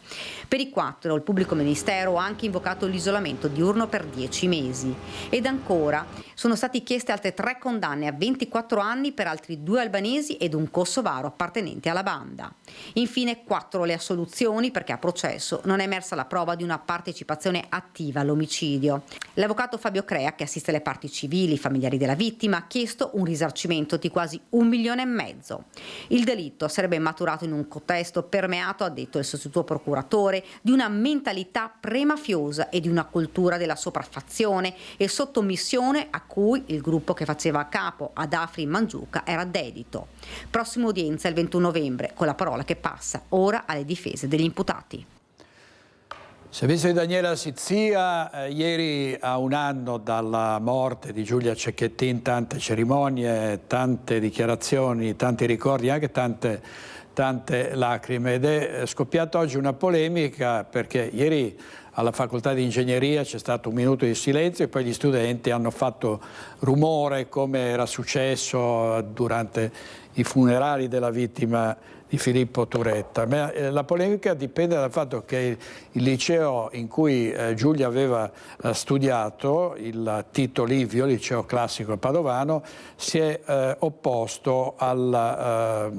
Per i 4 il pubblico ministero ha anche invocato l'isolamento diurno per 10 mesi. Ed ancora sono stati chieste altre 3 condanne a 24 anni per altri 2 albanesi ed un kosovaro appartenente alla banda. Infine 4 le assoluzioni, perché a processo non è emersa la prova di una partecipazione attiva all'omicidio. L'avvocato Fabio Crea, che assiste le parti civili, i familiari della vittima, ha chiesto un risarcimento di quasi 1,5 milioni. Il delitto sarebbe maturato in un contesto permeato, ha detto il sostituto procuratore, di una mentalità pre-mafiosa e di una cultura della sopraffazione e sottomissione a cui il gruppo che faceva capo ad Afrim Mangiuca era dedito. Prossima udienza il 21 novembre, con la parola che passa ora alle difese degli imputati. Servizio di Daniela Sizia, ieri a 1 anno dalla morte di Giulia Cecchettin, tante cerimonie, tante dichiarazioni, tanti ricordi, anche tante lacrime, ed è scoppiata oggi una polemica perché ieri alla facoltà di ingegneria c'è stato 1 minuto di silenzio e poi gli studenti hanno fatto rumore come era successo durante i funerali della vittima di Filippo Turetta. Ma la polemica dipende dal fatto che il liceo in cui Giulia aveva studiato, il Tito Livio, liceo classico padovano, si è opposto al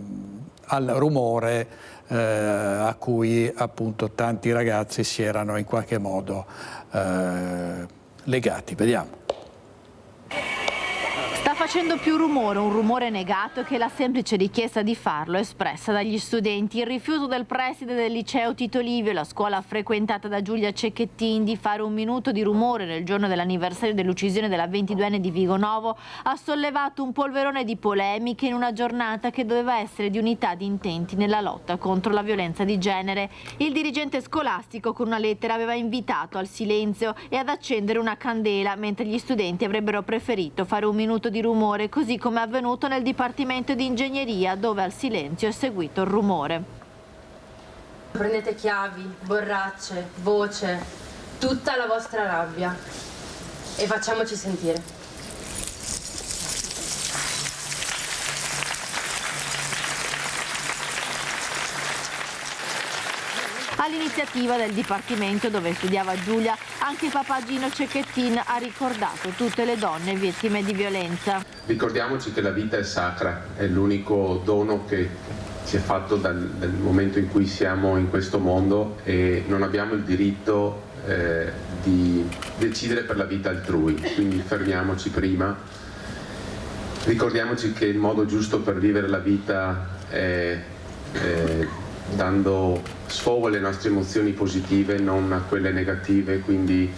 rumore a cui appunto tanti ragazzi si erano in qualche modo legati. Vediamo. Sta facendo più rumore, un rumore negato, che la semplice richiesta di farlo espressa dagli studenti. Il rifiuto del preside del liceo Tito Livio, la scuola frequentata da Giulia Cecchettin, di fare 1 minuto di rumore nel giorno dell'anniversario dell'uccisione della 22enne di Vigonovo ha sollevato un polverone di polemiche in una giornata che doveva essere di unità di intenti nella lotta contro la violenza di genere. Il dirigente scolastico con una lettera aveva invitato al silenzio e ad accendere una candela, mentre gli studenti avrebbero preferito fare 1 minuto di rumore rumore, così come è avvenuto nel Dipartimento di Ingegneria, dove al silenzio è seguito il rumore. Prendete chiavi, borracce, voce, tutta la vostra rabbia e facciamoci sentire. All'iniziativa del Dipartimento dove studiava Giulia, anche papà Gino Cecchettin ha ricordato tutte le donne vittime di violenza. Ricordiamoci che la vita è sacra, è l'unico dono che ci è fatto dal momento in cui siamo in questo mondo e non abbiamo il diritto di decidere per la vita altrui, quindi fermiamoci prima. Ricordiamoci che il modo giusto per vivere la vita è dando sfogo alle nostre emozioni positive, non a quelle negative, quindi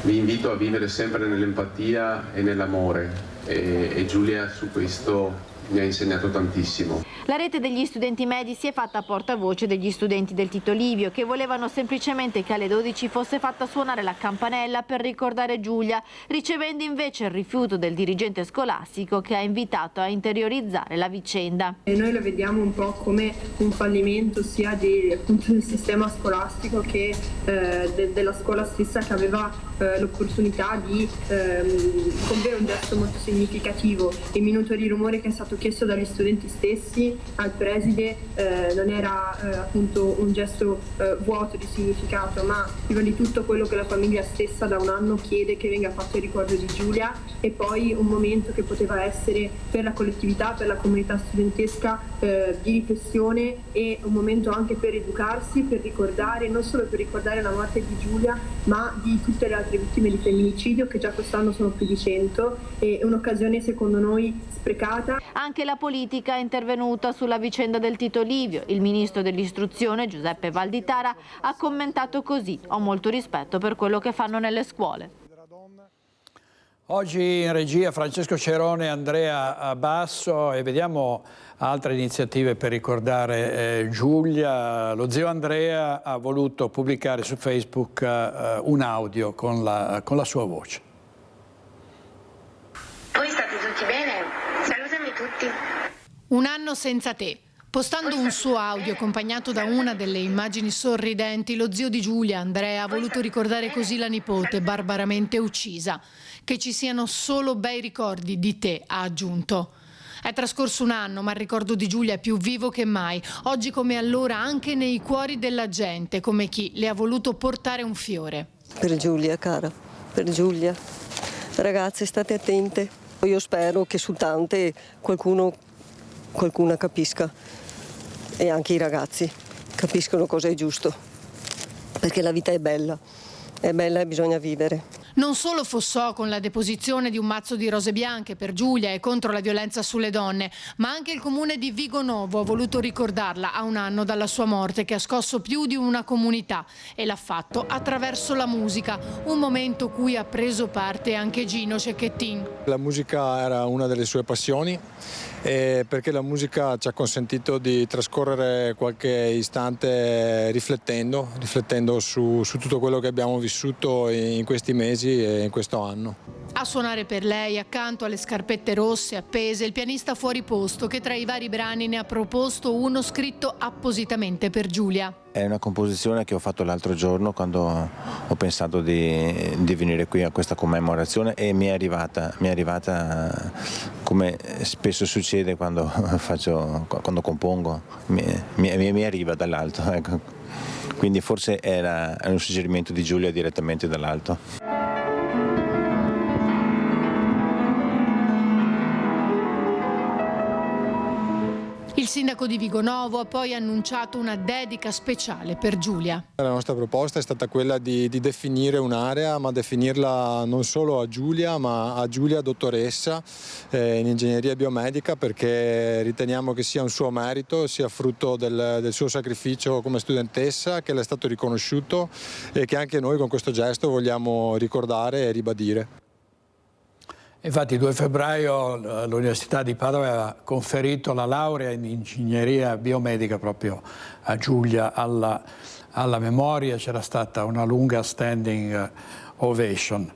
vi invito a vivere sempre nell'empatia e nell'amore e Giulia su questo mi ha insegnato tantissimo. La rete degli studenti medi si è fatta portavoce degli studenti del Tito Livio che volevano semplicemente che alle 12 fosse fatta suonare la campanella per ricordare Giulia, ricevendo invece il rifiuto del dirigente scolastico che ha invitato a interiorizzare la vicenda. E noi lo vediamo un po' come un fallimento sia appunto del sistema scolastico che della scuola stessa, che aveva l'opportunità di compiere un gesto molto significativo. Il minuto di rumore che è stato chiesto dagli studenti stessi al preside non era appunto un gesto vuoto di significato, ma prima di tutto quello che la famiglia stessa da un anno chiede che venga fatto il ricordo di Giulia, e poi un momento che poteva essere per la collettività, per la comunità studentesca di riflessione, e un momento anche per educarsi, per ricordare, non solo per ricordare la morte di Giulia, ma di tutte le altre vittime di femminicidio, che già quest'anno sono più di 100, e un'occasione secondo noi sprecata. Anche la politica è intervenuta sulla vicenda del Tito Livio. Il ministro dell'istruzione Giuseppe Valditara ha commentato così: ho molto rispetto per quello che fanno nelle scuole. Oggi in regia Francesco Cerone e Andrea Basso, e vediamo altre iniziative per ricordare Giulia. Lo zio Andrea ha voluto pubblicare su Facebook un audio con la sua voce. Voi state tutti bene? Salutami tutti. Un anno senza te. Postando un suo audio accompagnato da una delle immagini sorridenti, lo zio di Giulia, Andrea, ha voluto ricordare così la nipote barbaramente uccisa. Che ci siano solo bei ricordi di te, ha aggiunto. È trascorso un anno, ma il ricordo di Giulia è più vivo che mai. Oggi come allora anche nei cuori della gente, come chi le ha voluto portare un fiore. Per Giulia, cara, per Giulia. Ragazze, state attente. Io spero che su tante qualcuna capisca, e anche i ragazzi capiscono cosa è giusto, perché la vita è bella e bisogna vivere. Non solo Fossò con la deposizione di un mazzo di rose bianche per Giulia e contro la violenza sulle donne, ma anche il comune di Vigonovo ha voluto ricordarla a un anno dalla sua morte, che ha scosso più di una comunità, e l'ha fatto attraverso la musica, un momento cui ha preso parte anche Gino Cecchettin. La musica era una delle sue passioni, perché la musica ci ha consentito di trascorrere qualche istante riflettendo su tutto quello che abbiamo vissuto in questi mesi e in questo anno. A suonare per lei, accanto alle scarpette rosse appese, il pianista fuori posto, che tra i vari brani ne ha proposto uno scritto appositamente per Giulia. È una composizione che ho fatto l'altro giorno quando ho pensato di venire qui a questa commemorazione, e mi è arrivata come spesso succede quando compongo, mi arriva dall'alto, ecco. Quindi forse era un suggerimento di Giulia direttamente dall'alto. Il sindaco di Vigonovo ha poi annunciato una dedica speciale per Giulia. La nostra proposta è stata quella di definire un'area, ma definirla non solo a Giulia, ma a Giulia dottoressa in ingegneria biomedica, perché riteniamo che sia un suo merito, sia frutto del suo sacrificio come studentessa, che le è stato riconosciuto e che anche noi con questo gesto vogliamo ricordare e ribadire. Infatti il 2 febbraio l'Università di Padova ha conferito la laurea in ingegneria biomedica proprio a Giulia alla memoria. C'era stata una lunga standing ovation.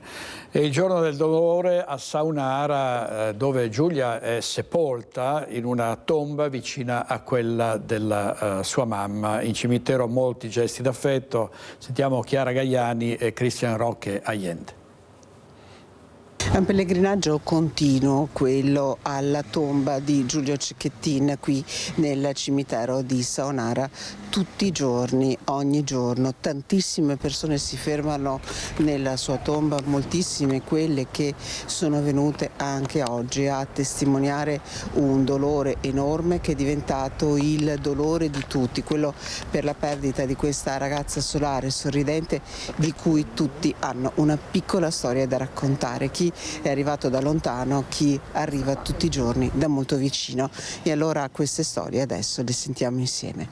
È il giorno del dolore a Saunara, dove Giulia è sepolta in una tomba vicina a quella della sua mamma. In cimitero molti gesti d'affetto. Sentiamo Chiara Gaiani e Cristian Roque Allende. È un pellegrinaggio continuo quello alla tomba di Giulio Cecchettin qui nel cimitero di Saunara. Tutti i giorni, ogni giorno, tantissime persone si fermano nella sua tomba, moltissime quelle che sono venute anche oggi a testimoniare un dolore enorme che è diventato il dolore di tutti, quello per la perdita di questa ragazza solare, sorridente, di cui tutti hanno una piccola storia da raccontare. Chi è arrivato da lontano, chi arriva tutti i giorni da molto vicino. E allora queste storie adesso le sentiamo insieme.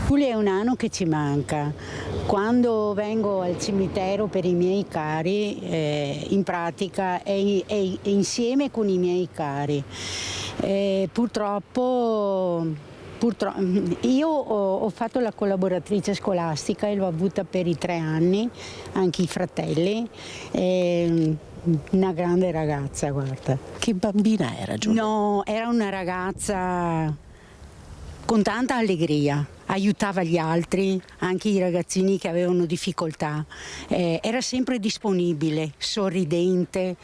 Giulia è un anno che ci manca. Quando vengo al cimitero per i miei cari, in pratica è insieme con i miei cari. Purtroppo io ho fatto la collaboratrice scolastica e l'ho avuta per i 3 anni, anche i fratelli. Una grande ragazza, guarda. Che bambina era Giulia? No, era una ragazza con tanta allegria, aiutava gli altri, anche i ragazzini che avevano difficoltà. Era sempre disponibile, sorridente,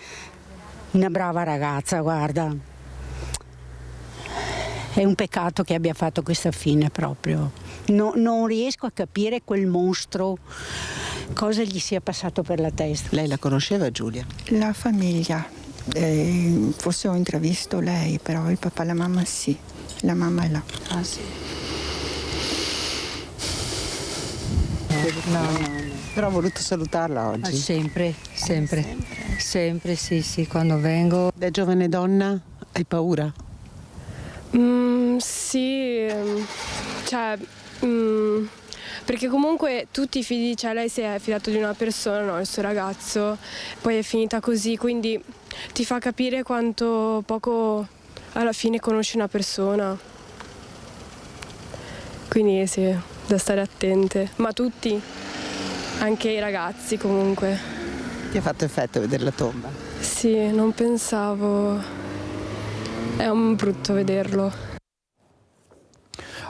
una brava ragazza, guarda. È un peccato che abbia fatto questa fine proprio. Non riesco a capire quel mostro, cosa gli sia passato per la testa. Lei la conosceva Giulia? La famiglia, forse ho intravisto lei, però il papà e la mamma sì, la mamma è là. Ah sì. No. Però ho voluto salutarla oggi. Sempre, sì, quando vengo. Da giovane donna hai paura? Sì, perché comunque tu ti fidi, lei si è fidato di una persona, no, il suo ragazzo, poi è finita così, quindi ti fa capire quanto poco alla fine conosci una persona. Quindi sì, da stare attente, ma tutti, anche i ragazzi comunque. Ti ha fatto effetto vedere la tomba? Sì, non pensavo. È un brutto vederlo.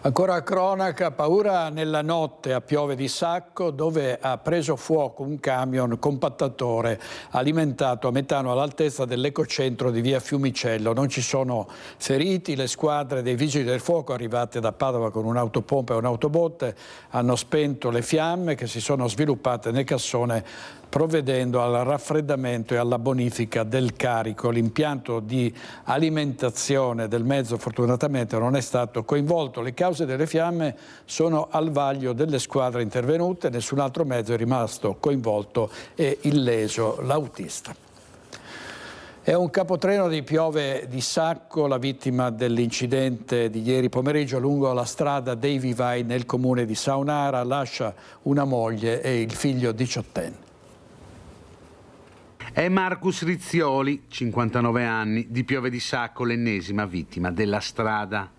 Ancora a cronaca, paura nella notte a Piove di Sacco, dove ha preso fuoco un camion compattatore alimentato a metano all'altezza dell'ecocentro di via Fiumicello. Non ci sono feriti, le squadre dei vigili del fuoco arrivate da Padova con un'autopompa e un'autobotte hanno spento le fiamme che si sono sviluppate nel cassone, provvedendo al raffreddamento e alla bonifica del carico. L'impianto di alimentazione del mezzo fortunatamente non è stato coinvolto. Le cause delle fiamme sono al vaglio delle squadre intervenute, nessun altro mezzo è rimasto coinvolto e illeso l'autista. È un capotreno di Piove di Sacco, la vittima dell'incidente di ieri pomeriggio lungo la strada dei Vivai nel comune di Saunara, lascia una moglie e il figlio 18enne. È Marcus Rizzioli, 59 anni, di Piove di Sacco, l'ennesima vittima della strada.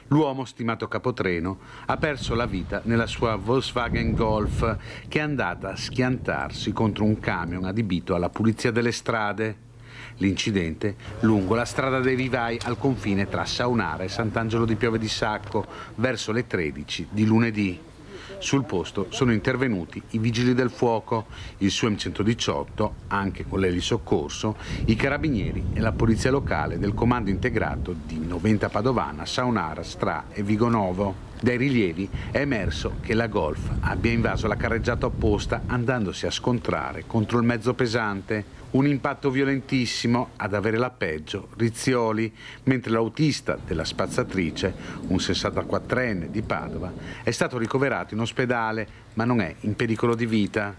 L'uomo, stimato capotreno, ha perso la vita nella sua Volkswagen Golf che è andata a schiantarsi contro un camion adibito alla pulizia delle strade. L'incidente lungo la strada dei Vivai al confine tra Saunara e Sant'Angelo di Piove di Sacco verso le 13 di lunedì. Sul posto sono intervenuti i vigili del fuoco, il SUEM 118, anche con l'elisoccorso, i carabinieri e la polizia locale del comando integrato di Noventa Padovana, Saunara, Stra e Vigonovo. Dai rilievi è emerso che la Golf abbia invaso la carreggiata opposta andandosi a scontrare contro il mezzo pesante. Un impatto violentissimo ad avere la peggio Rizzioli, mentre l'autista della spazzatrice, un 64enne di Padova, è stato ricoverato in ospedale ma non è in pericolo di vita.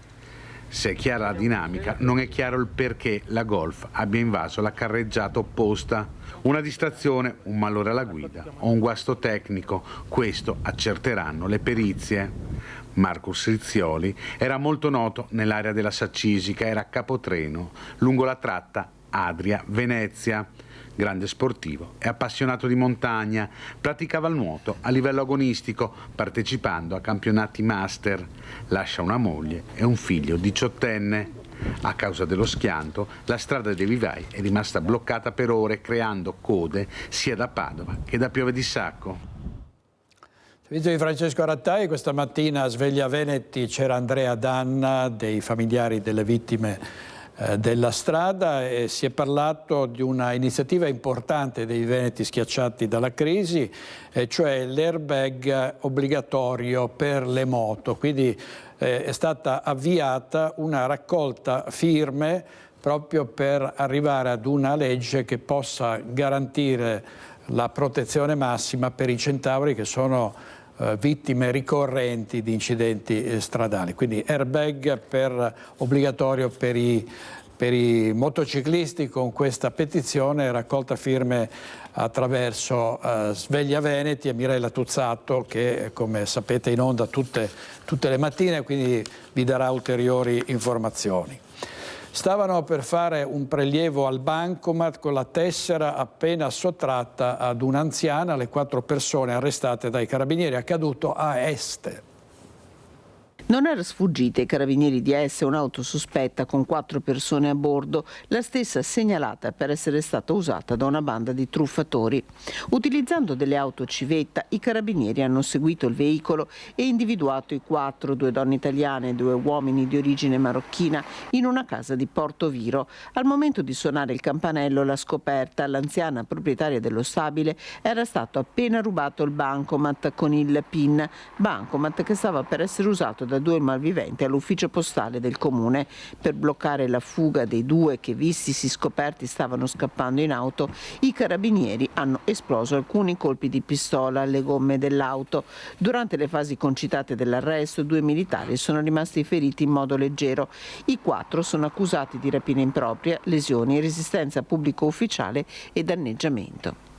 Se è chiara la dinamica, non è chiaro il perché la Golf abbia invaso la carreggiata opposta. Una distrazione, un malore alla guida o un guasto tecnico, questo accerteranno le perizie. Marcus Rizzioli era molto noto nell'area della Saccisica, era capotreno lungo la tratta Adria, Venezia. Grande sportivo e appassionato di montagna, praticava il nuoto a livello agonistico, partecipando a campionati master. Lascia una moglie e un figlio 18enne. A causa dello schianto, la strada dei vivai è rimasta bloccata per ore, creando code sia da Padova che da Piove di Sacco. Servizio di Francesco Rattai, questa mattina a Sveglia Veneti c'era Andrea Danna dei familiari delle vittime della strada e si è parlato di una iniziativa importante dei veneti schiacciati dalla crisi, cioè l'airbag obbligatorio per le moto. Quindi è stata avviata una raccolta firme proprio per arrivare ad una legge che possa garantire la protezione massima per i centauri che sono vittime ricorrenti di incidenti stradali. Quindi airbag obbligatorio per i motociclisti. Con questa petizione raccolta firme attraverso Sveglia Veneti e Mirella Tuzzato, che come sapete in onda tutte le mattine, quindi vi darà ulteriori informazioni. Stavano per fare un prelievo al bancomat con la tessera appena sottratta ad un'anziana, le 4 persone arrestate dai carabinieri. Accaduto a Este. Non era sfuggita ai carabinieri di Este un'auto sospetta con 4 persone a bordo, la stessa segnalata per essere stata usata da una banda di truffatori. Utilizzando delle auto civetta, i carabinieri hanno seguito il veicolo e individuato i 4, 2 donne italiane e 2 uomini di origine marocchina, in una casa di Porto Viro. Al momento di suonare il campanello, la scoperta, l'anziana proprietaria dello stabile, era stato appena rubato il bancomat con il PIN, bancomat che stava per essere usato da 2 malviventi all'ufficio postale del comune. Per bloccare la fuga dei 2 che, vistisi scoperti, stavano scappando in auto, i carabinieri hanno esploso alcuni colpi di pistola alle gomme dell'auto. Durante le fasi concitate dell'arresto, 2 militari sono rimasti feriti in modo leggero. I 4 sono accusati di rapina impropria, lesioni, resistenza pubblico ufficiale e danneggiamento.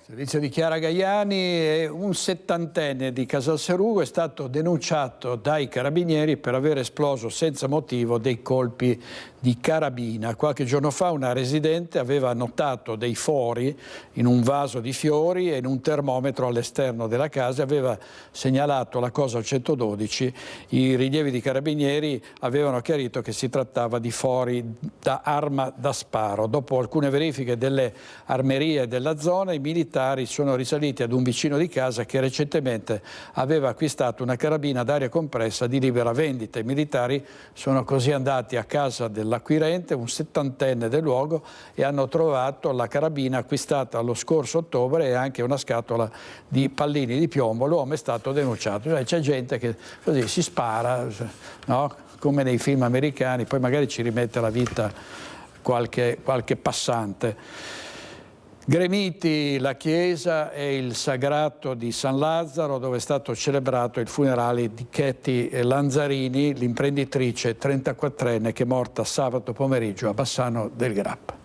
Servizio di Chiara Gaiani e un 70enne di Casalserugo è stato denunciato dai carabinieri per aver esploso senza motivo dei colpi di carabina. Qualche giorno fa una residente aveva notato dei fori in un vaso di fiori e in un termometro all'esterno della casa, aveva segnalato la cosa al 112. I rilievi di carabinieri avevano chiarito che si trattava di fori da arma da sparo. Dopo alcune verifiche delle armerie della zona, i militari sono risaliti ad un vicino di casa che recentemente aveva acquistato una carabina d'aria compressa di libera vendita. I militari sono così andati a casa dell'acquirente, un 70enne del luogo, e hanno trovato la carabina acquistata lo scorso ottobre e anche una scatola di pallini di piombo. L'uomo è stato denunciato. Cioè, c'è gente che così si spara, no? Come nei film americani, poi magari ci rimette alla vita qualche passante. Gremiti la chiesa e il sagrato di San Lazzaro, dove è stato celebrato il funerale di Katy Lanzarini, l'imprenditrice 34enne che è morta sabato pomeriggio a Bassano del Grappa.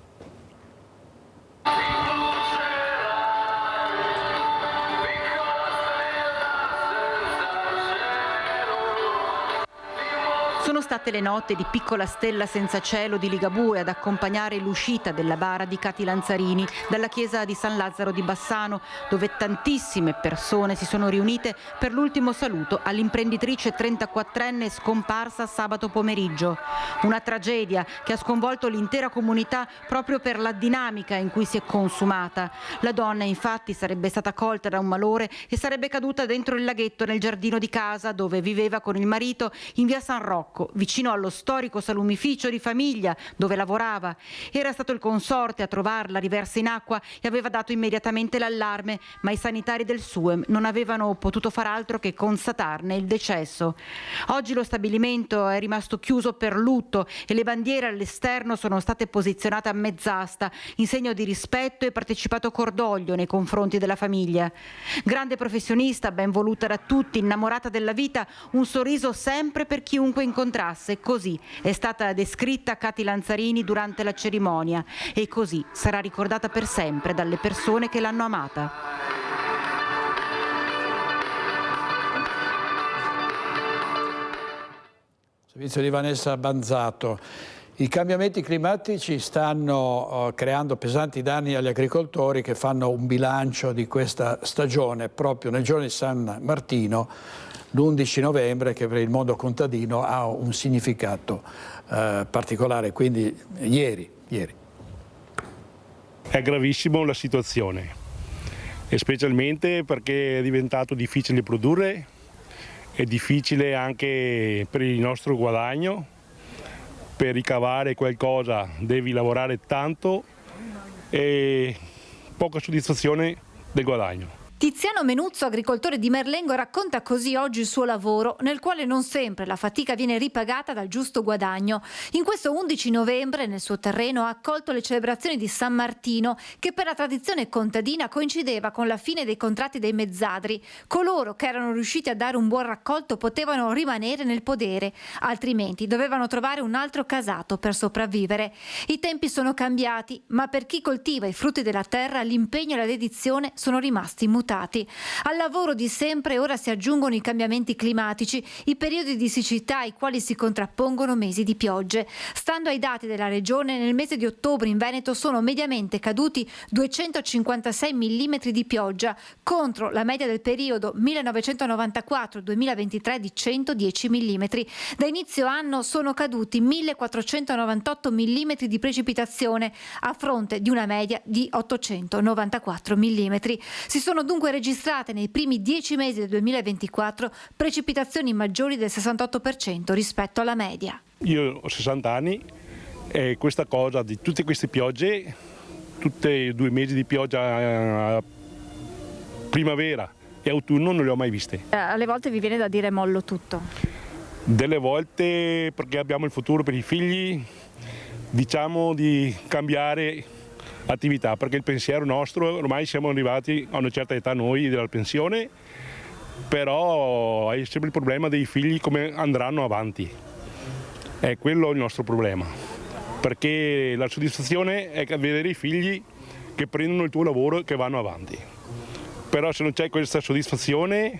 Sono state le note di Piccola Stella senza cielo di Ligabue ad accompagnare l'uscita della bara di Katy Lanzarini dalla chiesa di San Lazzaro di Bassano, dove tantissime persone si sono riunite per l'ultimo saluto all'imprenditrice 34enne scomparsa sabato pomeriggio. Una tragedia che ha sconvolto l'intera comunità proprio per la dinamica in cui si è consumata. La donna infatti sarebbe stata colta da un malore e sarebbe caduta dentro il laghetto nel giardino di casa dove viveva con il marito in via San Rocco, vicino allo storico salumificio di famiglia dove lavorava. Era stato il consorte a trovarla riversa in acqua e aveva dato immediatamente l'allarme, ma i sanitari del SUEM non avevano potuto far altro che constatarne il decesso. Oggi lo stabilimento è rimasto chiuso per lutto e le bandiere all'esterno sono state posizionate a mezz'asta in segno di rispetto e partecipato cordoglio nei confronti della famiglia. Grande professionista, ben voluta da tutti, innamorata della vita, un sorriso sempre per chiunque incontrasse. Così è stata descritta Katy Lanzarini durante la cerimonia e così sarà ricordata per sempre dalle persone che l'hanno amata. Servizio di Vanessa Banzato. I cambiamenti climatici stanno creando pesanti danni agli agricoltori che fanno un bilancio di questa stagione proprio nel giorno di San Martino, l'11 novembre, che per il mondo contadino ha un significato particolare, quindi ieri. È gravissima la situazione, e specialmente perché è diventato difficile produrre, è difficile anche per il nostro guadagno. Per ricavare qualcosa devi lavorare tanto e poca soddisfazione del guadagno. Tiziano Menuzzo, agricoltore di Merlengo, racconta così oggi il suo lavoro, nel quale non sempre la fatica viene ripagata dal giusto guadagno. In questo 11 novembre nel suo terreno ha accolto le celebrazioni di San Martino, che per la tradizione contadina coincideva con la fine dei contratti dei mezzadri. Coloro che erano riusciti a dare un buon raccolto potevano rimanere nel podere, altrimenti dovevano trovare un altro casato per sopravvivere. I tempi sono cambiati, ma per chi coltiva i frutti della terra l'impegno e la dedizione sono rimasti immutati. Al lavoro di sempre ora si aggiungono i cambiamenti climatici, i periodi di siccità ai quali si contrappongono mesi di piogge. Stando ai dati della regione, nel mese di ottobre in Veneto sono mediamente caduti 256 mm di pioggia, contro la media del periodo 1994-2023 di 110 mm. Da inizio anno sono caduti 1498 mm di precipitazione, a fronte di una media di 894 mm. Si sono dunque registrate nei primi 10 mesi del 2024 precipitazioni maggiori del 68% rispetto alla media. Io ho 60 anni e questa cosa di tutte queste piogge, tutti i 2 mesi di pioggia primavera e autunno non le ho mai viste. Alle volte vi viene da dire mollo tutto? Delle volte, perché abbiamo il futuro per i figli, diciamo di cambiare attività, perché il pensiero nostro, ormai siamo arrivati a una certa età noi della pensione, però è sempre il problema dei figli come andranno avanti. È quello il nostro problema, perché la soddisfazione è vedere i figli che prendono il tuo lavoro e che vanno avanti. Però se non c'è questa soddisfazione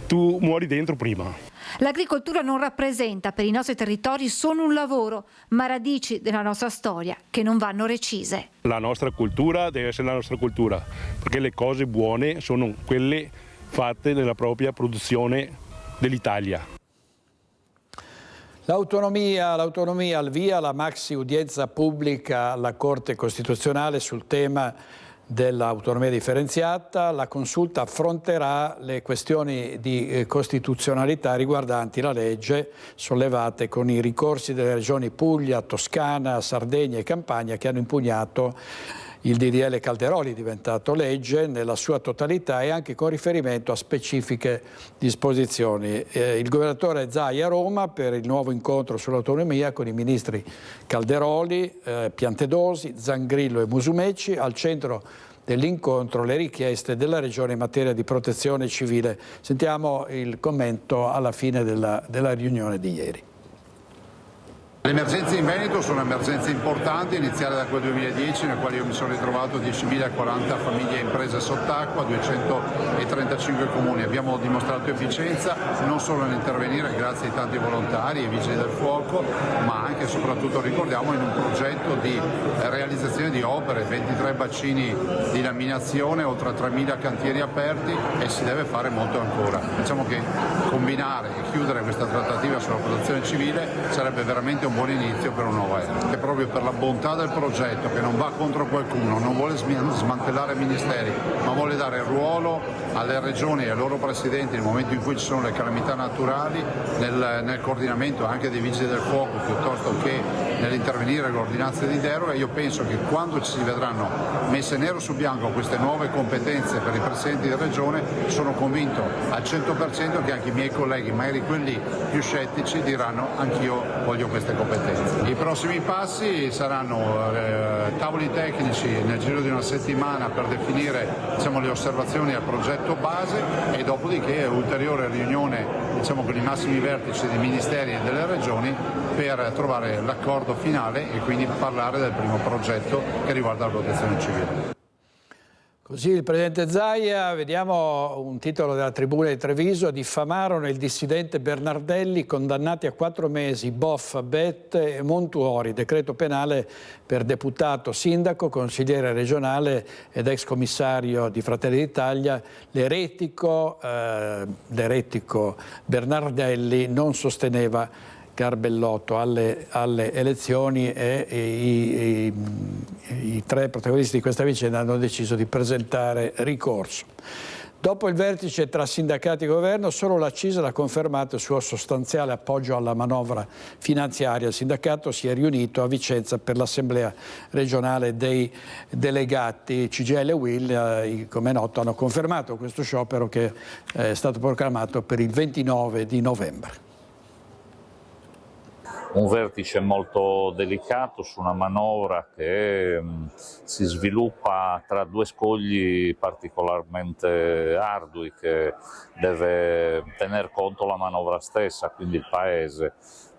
tu muori dentro prima. L'agricoltura non rappresenta per i nostri territori solo un lavoro, ma radici della nostra storia che non vanno recise. La nostra cultura deve essere la nostra cultura, perché le cose buone sono quelle fatte nella propria produzione dell'Italia. L'autonomia al via, la maxi udienza pubblica alla Corte Costituzionale sul tema dell'autonomia differenziata. La consulta affronterà le questioni di costituzionalità riguardanti la legge sollevate con i ricorsi delle regioni Puglia, Toscana, Sardegna e Campania che hanno impugnato il DDL Calderoli, diventato legge nella sua totalità e anche con riferimento a specifiche disposizioni. Il governatore Zaia a Roma per il nuovo incontro sull'autonomia con i ministri Calderoli, Piantedosi, Zangrillo e Musumeci. Al centro dell'incontro le richieste della Regione in materia di protezione civile. Sentiamo il commento alla fine della riunione di ieri. Le emergenze in Veneto sono emergenze importanti, iniziate da quel 2010 nel quale io mi sono ritrovato 10.040 famiglie e imprese sott'acqua, 235 comuni. Abbiamo dimostrato efficienza non solo nell'intervenire grazie ai tanti volontari e vigili del fuoco, ma anche e soprattutto, ricordiamo, in un progetto di realizzazione di opere, 23 bacini di laminazione, oltre a 3.000 cantieri aperti e si deve fare molto ancora. Diciamo che combinare e chiudere questa trattativa sulla protezione civile sarebbe veramente un buon inizio per una nuova era. È proprio per la bontà del progetto, che non va contro qualcuno, non vuole smantellare ministeri, ma vuole dare ruolo alle regioni e ai loro presidenti nel momento in cui ci sono le calamità naturali, nel coordinamento anche dei vigili del fuoco piuttosto che nell'intervenire l'ordinanza di deroga. Io penso che quando ci si vedranno messe nero su bianco queste nuove competenze per i presidenti di regione, sono convinto al 100% che anche i miei colleghi, magari quelli più scettici, diranno anch'io voglio queste competenze. I prossimi passi saranno tavoli tecnici nel giro di una settimana per definire, diciamo, le osservazioni al progetto base e dopodiché ulteriore riunione, diciamo, con i massimi vertici dei ministeri e delle regioni per trovare l'accordo finale e quindi parlare del primo progetto che riguarda la protezione civile. Così il presidente Zaia, vediamo un titolo della Tribuna di Treviso: diffamarono il dissidente Bernardelli, condannati a 4 mesi, Boffa, Bet e Montuori, decreto penale per deputato, sindaco, consigliere regionale ed ex commissario di Fratelli d'Italia. L'eretico Bernardelli non sosteneva Garbellotto alle elezioni e i 3 protagonisti di questa vicenda hanno deciso di presentare ricorso. Dopo il vertice tra sindacati e governo, solo la CISL ha confermato il suo sostanziale appoggio alla manovra finanziaria. Il sindacato si è riunito a Vicenza per l'assemblea regionale dei delegati. CGIL e UIL, come è noto, hanno confermato questo sciopero che è stato proclamato per il 29 di novembre. Un vertice molto delicato su una manovra che si sviluppa tra 2 scogli particolarmente ardui che deve tener conto la manovra stessa, quindi il Paese.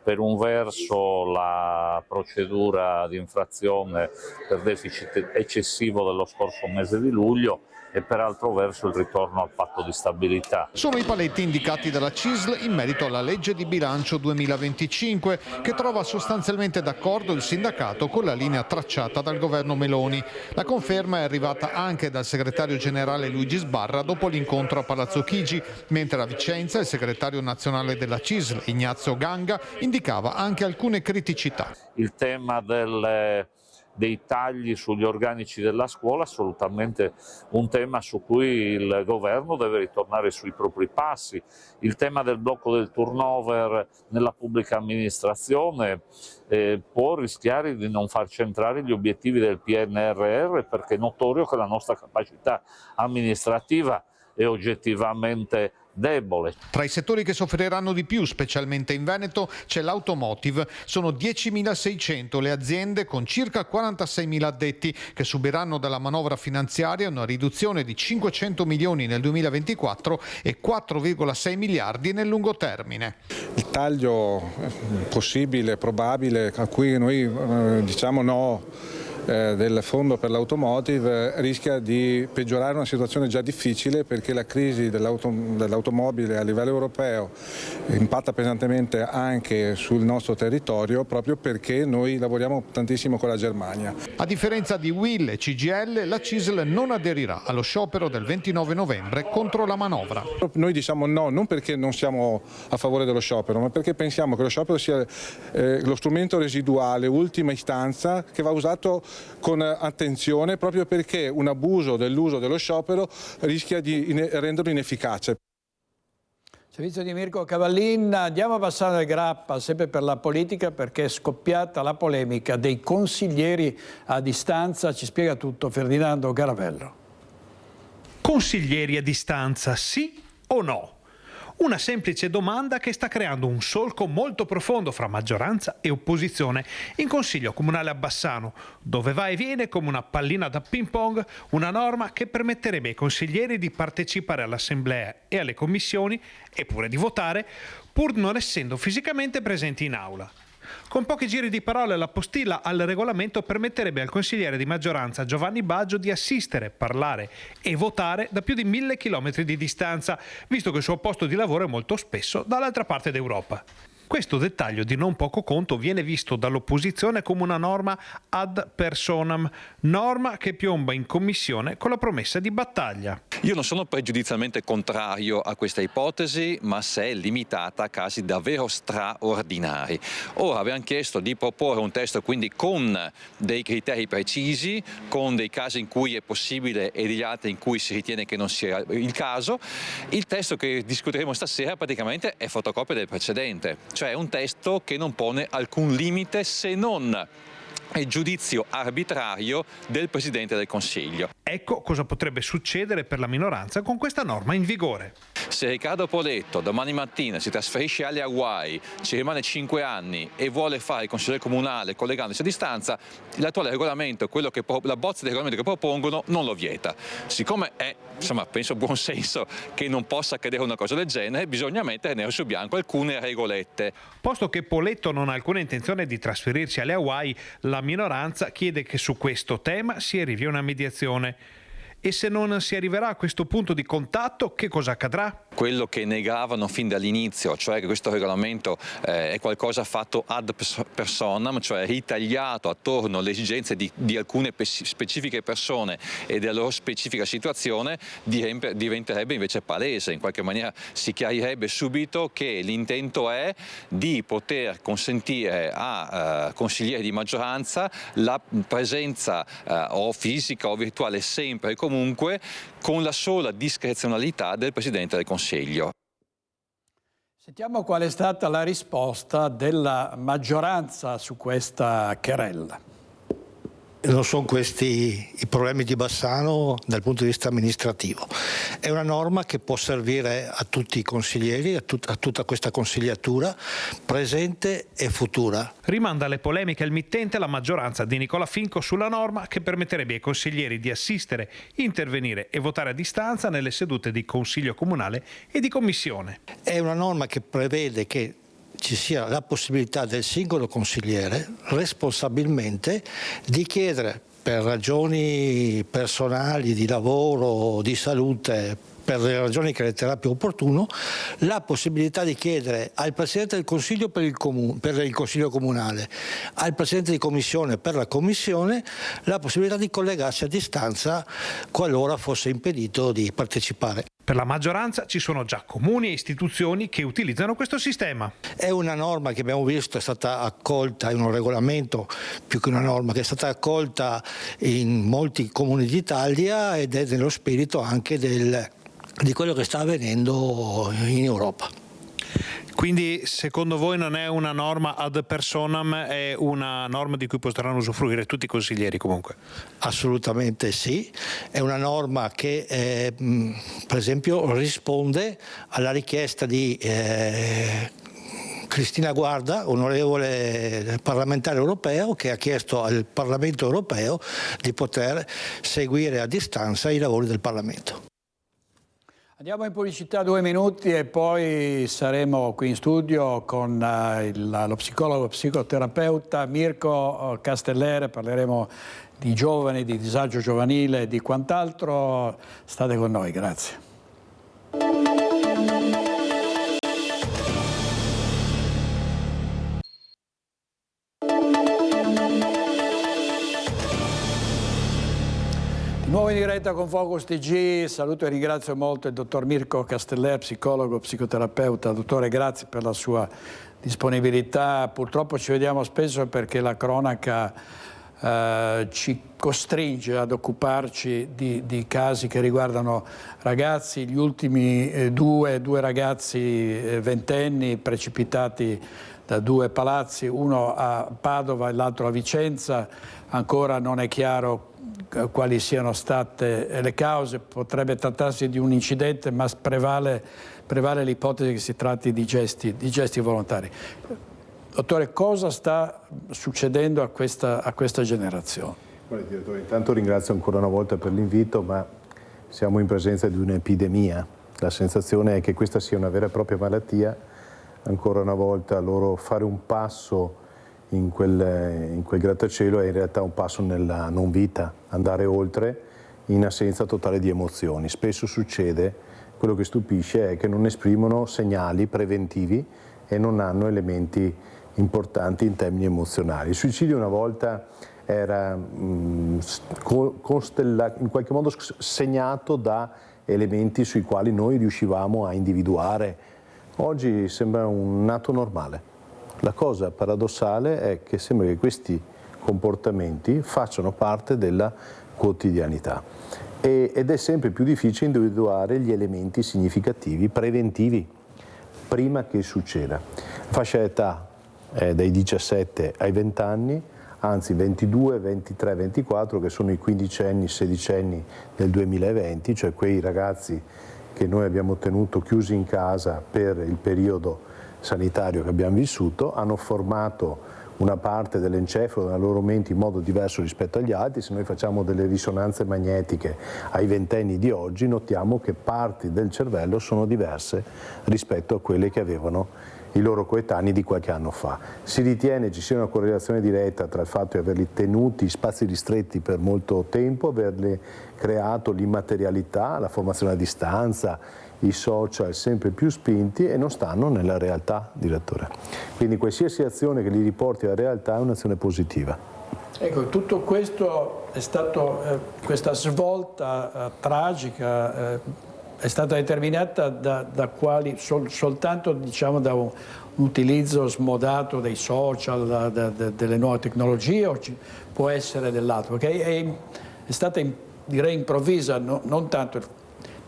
Per un verso la procedura di infrazione per deficit eccessivo dello scorso mese di luglio e per altro verso il ritorno al patto di stabilità. Sono i paletti indicati dalla CISL in merito alla legge di bilancio 2025 che trova sostanzialmente d'accordo il sindacato con la linea tracciata dal governo Meloni. La conferma è arrivata anche dal segretario generale Luigi Sbarra dopo l'incontro a Palazzo Chigi, mentre a Vicenza il segretario nazionale della CISL Ignazio Ganga indicava anche alcune criticità. Il tema dei tagli sugli organici della scuola, assolutamente un tema su cui il governo deve ritornare sui propri passi. Il tema del blocco del turnover nella pubblica amministrazione può rischiare di non far centrare gli obiettivi del PNRR, perché è notorio che la nostra capacità amministrativa è oggettivamente debole. Tra i settori che soffriranno di più, specialmente in Veneto, c'è l'automotive. Sono 10.600 le aziende con circa 46.000 addetti che subiranno dalla manovra finanziaria una riduzione di 500 milioni nel 2024 e 4,6 miliardi nel lungo termine. Il taglio possibile, probabile, a cui noi diciamo no, del fondo per l'automotive rischia di peggiorare una situazione già difficile, perché la crisi dell'automobile a livello europeo impatta pesantemente anche sul nostro territorio, proprio perché noi lavoriamo tantissimo con la Germania. A differenza di UIL e CGIL, la CISL non aderirà allo sciopero del 29 novembre contro la manovra. Noi diciamo no, non perché non siamo a favore dello sciopero, ma perché pensiamo che lo sciopero sia lo strumento residuale, ultima istanza, che va usato con attenzione, proprio perché un abuso dell'uso dello sciopero rischia di renderlo inefficace. Servizio di Mirko Cavallin. Andiamo a Bassano del Grappa, sempre per la politica, perché è scoppiata la polemica dei consiglieri a distanza. Ci spiega tutto Ferdinando Garavello. Consiglieri a distanza, sì o no? Una semplice domanda che sta creando un solco molto profondo fra maggioranza e opposizione in Consiglio Comunale a Bassano, dove va e viene come una pallina da ping pong una norma che permetterebbe ai consiglieri di partecipare all'assemblea e alle commissioni e pure di votare, pur non essendo fisicamente presenti in aula. Con pochi giri di parole la postilla al regolamento permetterebbe al consigliere di maggioranza Giovanni Baggio di assistere, parlare e votare da più di 1000 chilometri di distanza, visto che il suo posto di lavoro è molto spesso dall'altra parte d'Europa. Questo dettaglio di non poco conto viene visto dall'opposizione come una norma ad personam, norma che piomba in commissione con la promessa di battaglia. Io non sono pregiudizialmente contrario a questa ipotesi, ma se è limitata a casi davvero straordinari. Ora abbiamo chiesto di proporre un testo quindi con dei criteri precisi, con dei casi in cui è possibile e degli altri in cui si ritiene che non sia il caso. Il testo che discuteremo stasera praticamente è fotocopia del precedente, cioè è un testo che non pone alcun limite se non il giudizio arbitrario del Presidente del Consiglio. Ecco cosa potrebbe succedere per la minoranza con questa norma in vigore. Se Riccardo Poletto domani mattina si trasferisce alle Hawaii, ci rimane 5 anni e vuole fare il consigliere comunale collegandosi a distanza, l'attuale regolamento, la bozza di regolamento che propongono, non lo vieta. Siccome è, penso buon senso che non possa accadere una cosa del genere, bisogna mettere nero su bianco alcune regolette. Posto che Poletto non ha alcuna intenzione di trasferirsi alle Hawaii, la minoranza chiede che su questo tema si arrivi a una mediazione. E se non si arriverà a questo punto di contatto, che cosa accadrà? Quello che negavano fin dall'inizio, cioè che questo regolamento è qualcosa fatto ad personam, cioè ritagliato attorno alle esigenze di alcune specifiche persone e della loro specifica situazione, diventerebbe invece palese. In qualche maniera si chiarirebbe subito che l'intento è di poter consentire a consiglieri di maggioranza la presenza o fisica o virtuale sempre e comunque con la sola discrezionalità del Presidente del Consiglio. Sentiamo qual è stata la risposta della maggioranza su questa querella. Non sono questi i problemi di Bassano dal punto di vista amministrativo. È una norma che può servire a tutti i consiglieri, a tutta questa consigliatura, presente e futura. Rimanda alle polemiche al mittente la maggioranza di Nicola Finco sulla norma che permetterebbe ai consiglieri di assistere, intervenire e votare a distanza nelle sedute di Consiglio Comunale e di Commissione. È una norma che prevede che ci sia la possibilità del singolo consigliere responsabilmente di chiedere, per ragioni personali, di lavoro, di salute, per le ragioni che riterrà più opportuno, la possibilità di chiedere al Presidente del Consiglio per il Consiglio Comunale, al Presidente di Commissione per la Commissione, la possibilità di collegarsi a distanza qualora fosse impedito di partecipare. Per la maggioranza ci sono già comuni e istituzioni che utilizzano questo sistema. È una norma che abbiamo visto è stata accolta, è un regolamento più che una norma, che è stata accolta in molti comuni d'Italia ed è nello spirito anche di quello che sta avvenendo in Europa. Quindi secondo voi non è una norma ad personam, è una norma di cui potranno usufruire tutti i consiglieri comunque? Assolutamente sì, è una norma che per esempio risponde alla richiesta di Cristina Guarda, onorevole parlamentare europeo, che ha chiesto al Parlamento europeo di poter seguire a distanza i lavori del Parlamento. Andiamo in pubblicità 2 minuti e poi saremo qui in studio con lo psicologo psicoterapeuta Mirko Castellere, parleremo di giovani, di disagio giovanile e di quant'altro. State con noi, grazie. Nuovo in diretta con Focus TG, saluto e ringrazio molto il dottor Mirko Castellere, psicologo, psicoterapeuta. Dottore, grazie per la sua disponibilità. Purtroppo ci vediamo spesso perché la cronaca ci costringe ad occuparci di casi che riguardano ragazzi, gli ultimi due ragazzi ventenni precipitati da 2 palazzi, uno a Padova e l'altro a Vicenza. Ancora non è chiaro quali siano state le cause, potrebbe trattarsi di un incidente, ma prevale l'ipotesi che si tratti di gesti volontari. Dottore, cosa sta succedendo a questa generazione? Guarda, direttore, intanto ringrazio ancora una volta per l'invito, ma siamo in presenza di un'epidemia. La sensazione è che questa sia una vera e propria malattia. Ancora una volta loro fare un passo in quel grattacielo è in realtà un passo nella non vita, andare oltre in assenza totale di emozioni. Spesso succede, quello che stupisce è che non esprimono segnali preventivi e non hanno elementi importanti in termini emozionali. Il suicidio una volta era in qualche modo segnato da elementi sui quali noi riuscivamo a individuare. Oggi sembra un atto normale. La cosa paradossale è che sembra che questi comportamenti facciano parte della quotidianità ed è sempre più difficile individuare gli elementi significativi, preventivi, prima che succeda. Fascia d'età è dai 17 ai 20 anni, anzi 22, 23, 24, che sono i 15enni, 16enni del 2020, cioè quei ragazzi che noi abbiamo tenuto chiusi in casa per il periodo sanitario che abbiamo vissuto, hanno formato una parte dell'encefalo della loro mente in modo diverso rispetto agli altri. Se noi facciamo delle risonanze magnetiche ai ventenni di oggi, notiamo che parti del cervello sono diverse rispetto a quelle che avevano i loro coetanei di qualche anno fa. Si ritiene ci sia una correlazione diretta tra il fatto di averli tenuti in spazi ristretti per molto tempo, averli creato l'immaterialità, la formazione a distanza, i social sempre più spinti e non stanno nella realtà, direttore. Quindi qualsiasi azione che li riporti alla realtà è un'azione positiva. Ecco, tutto questo è stato, questa svolta tragica è stata determinata da quali, soltanto diciamo, da un utilizzo smodato dei social, delle nuove tecnologie, o può essere dell'altro? Perché è stata, direi, improvvisa, non tanto il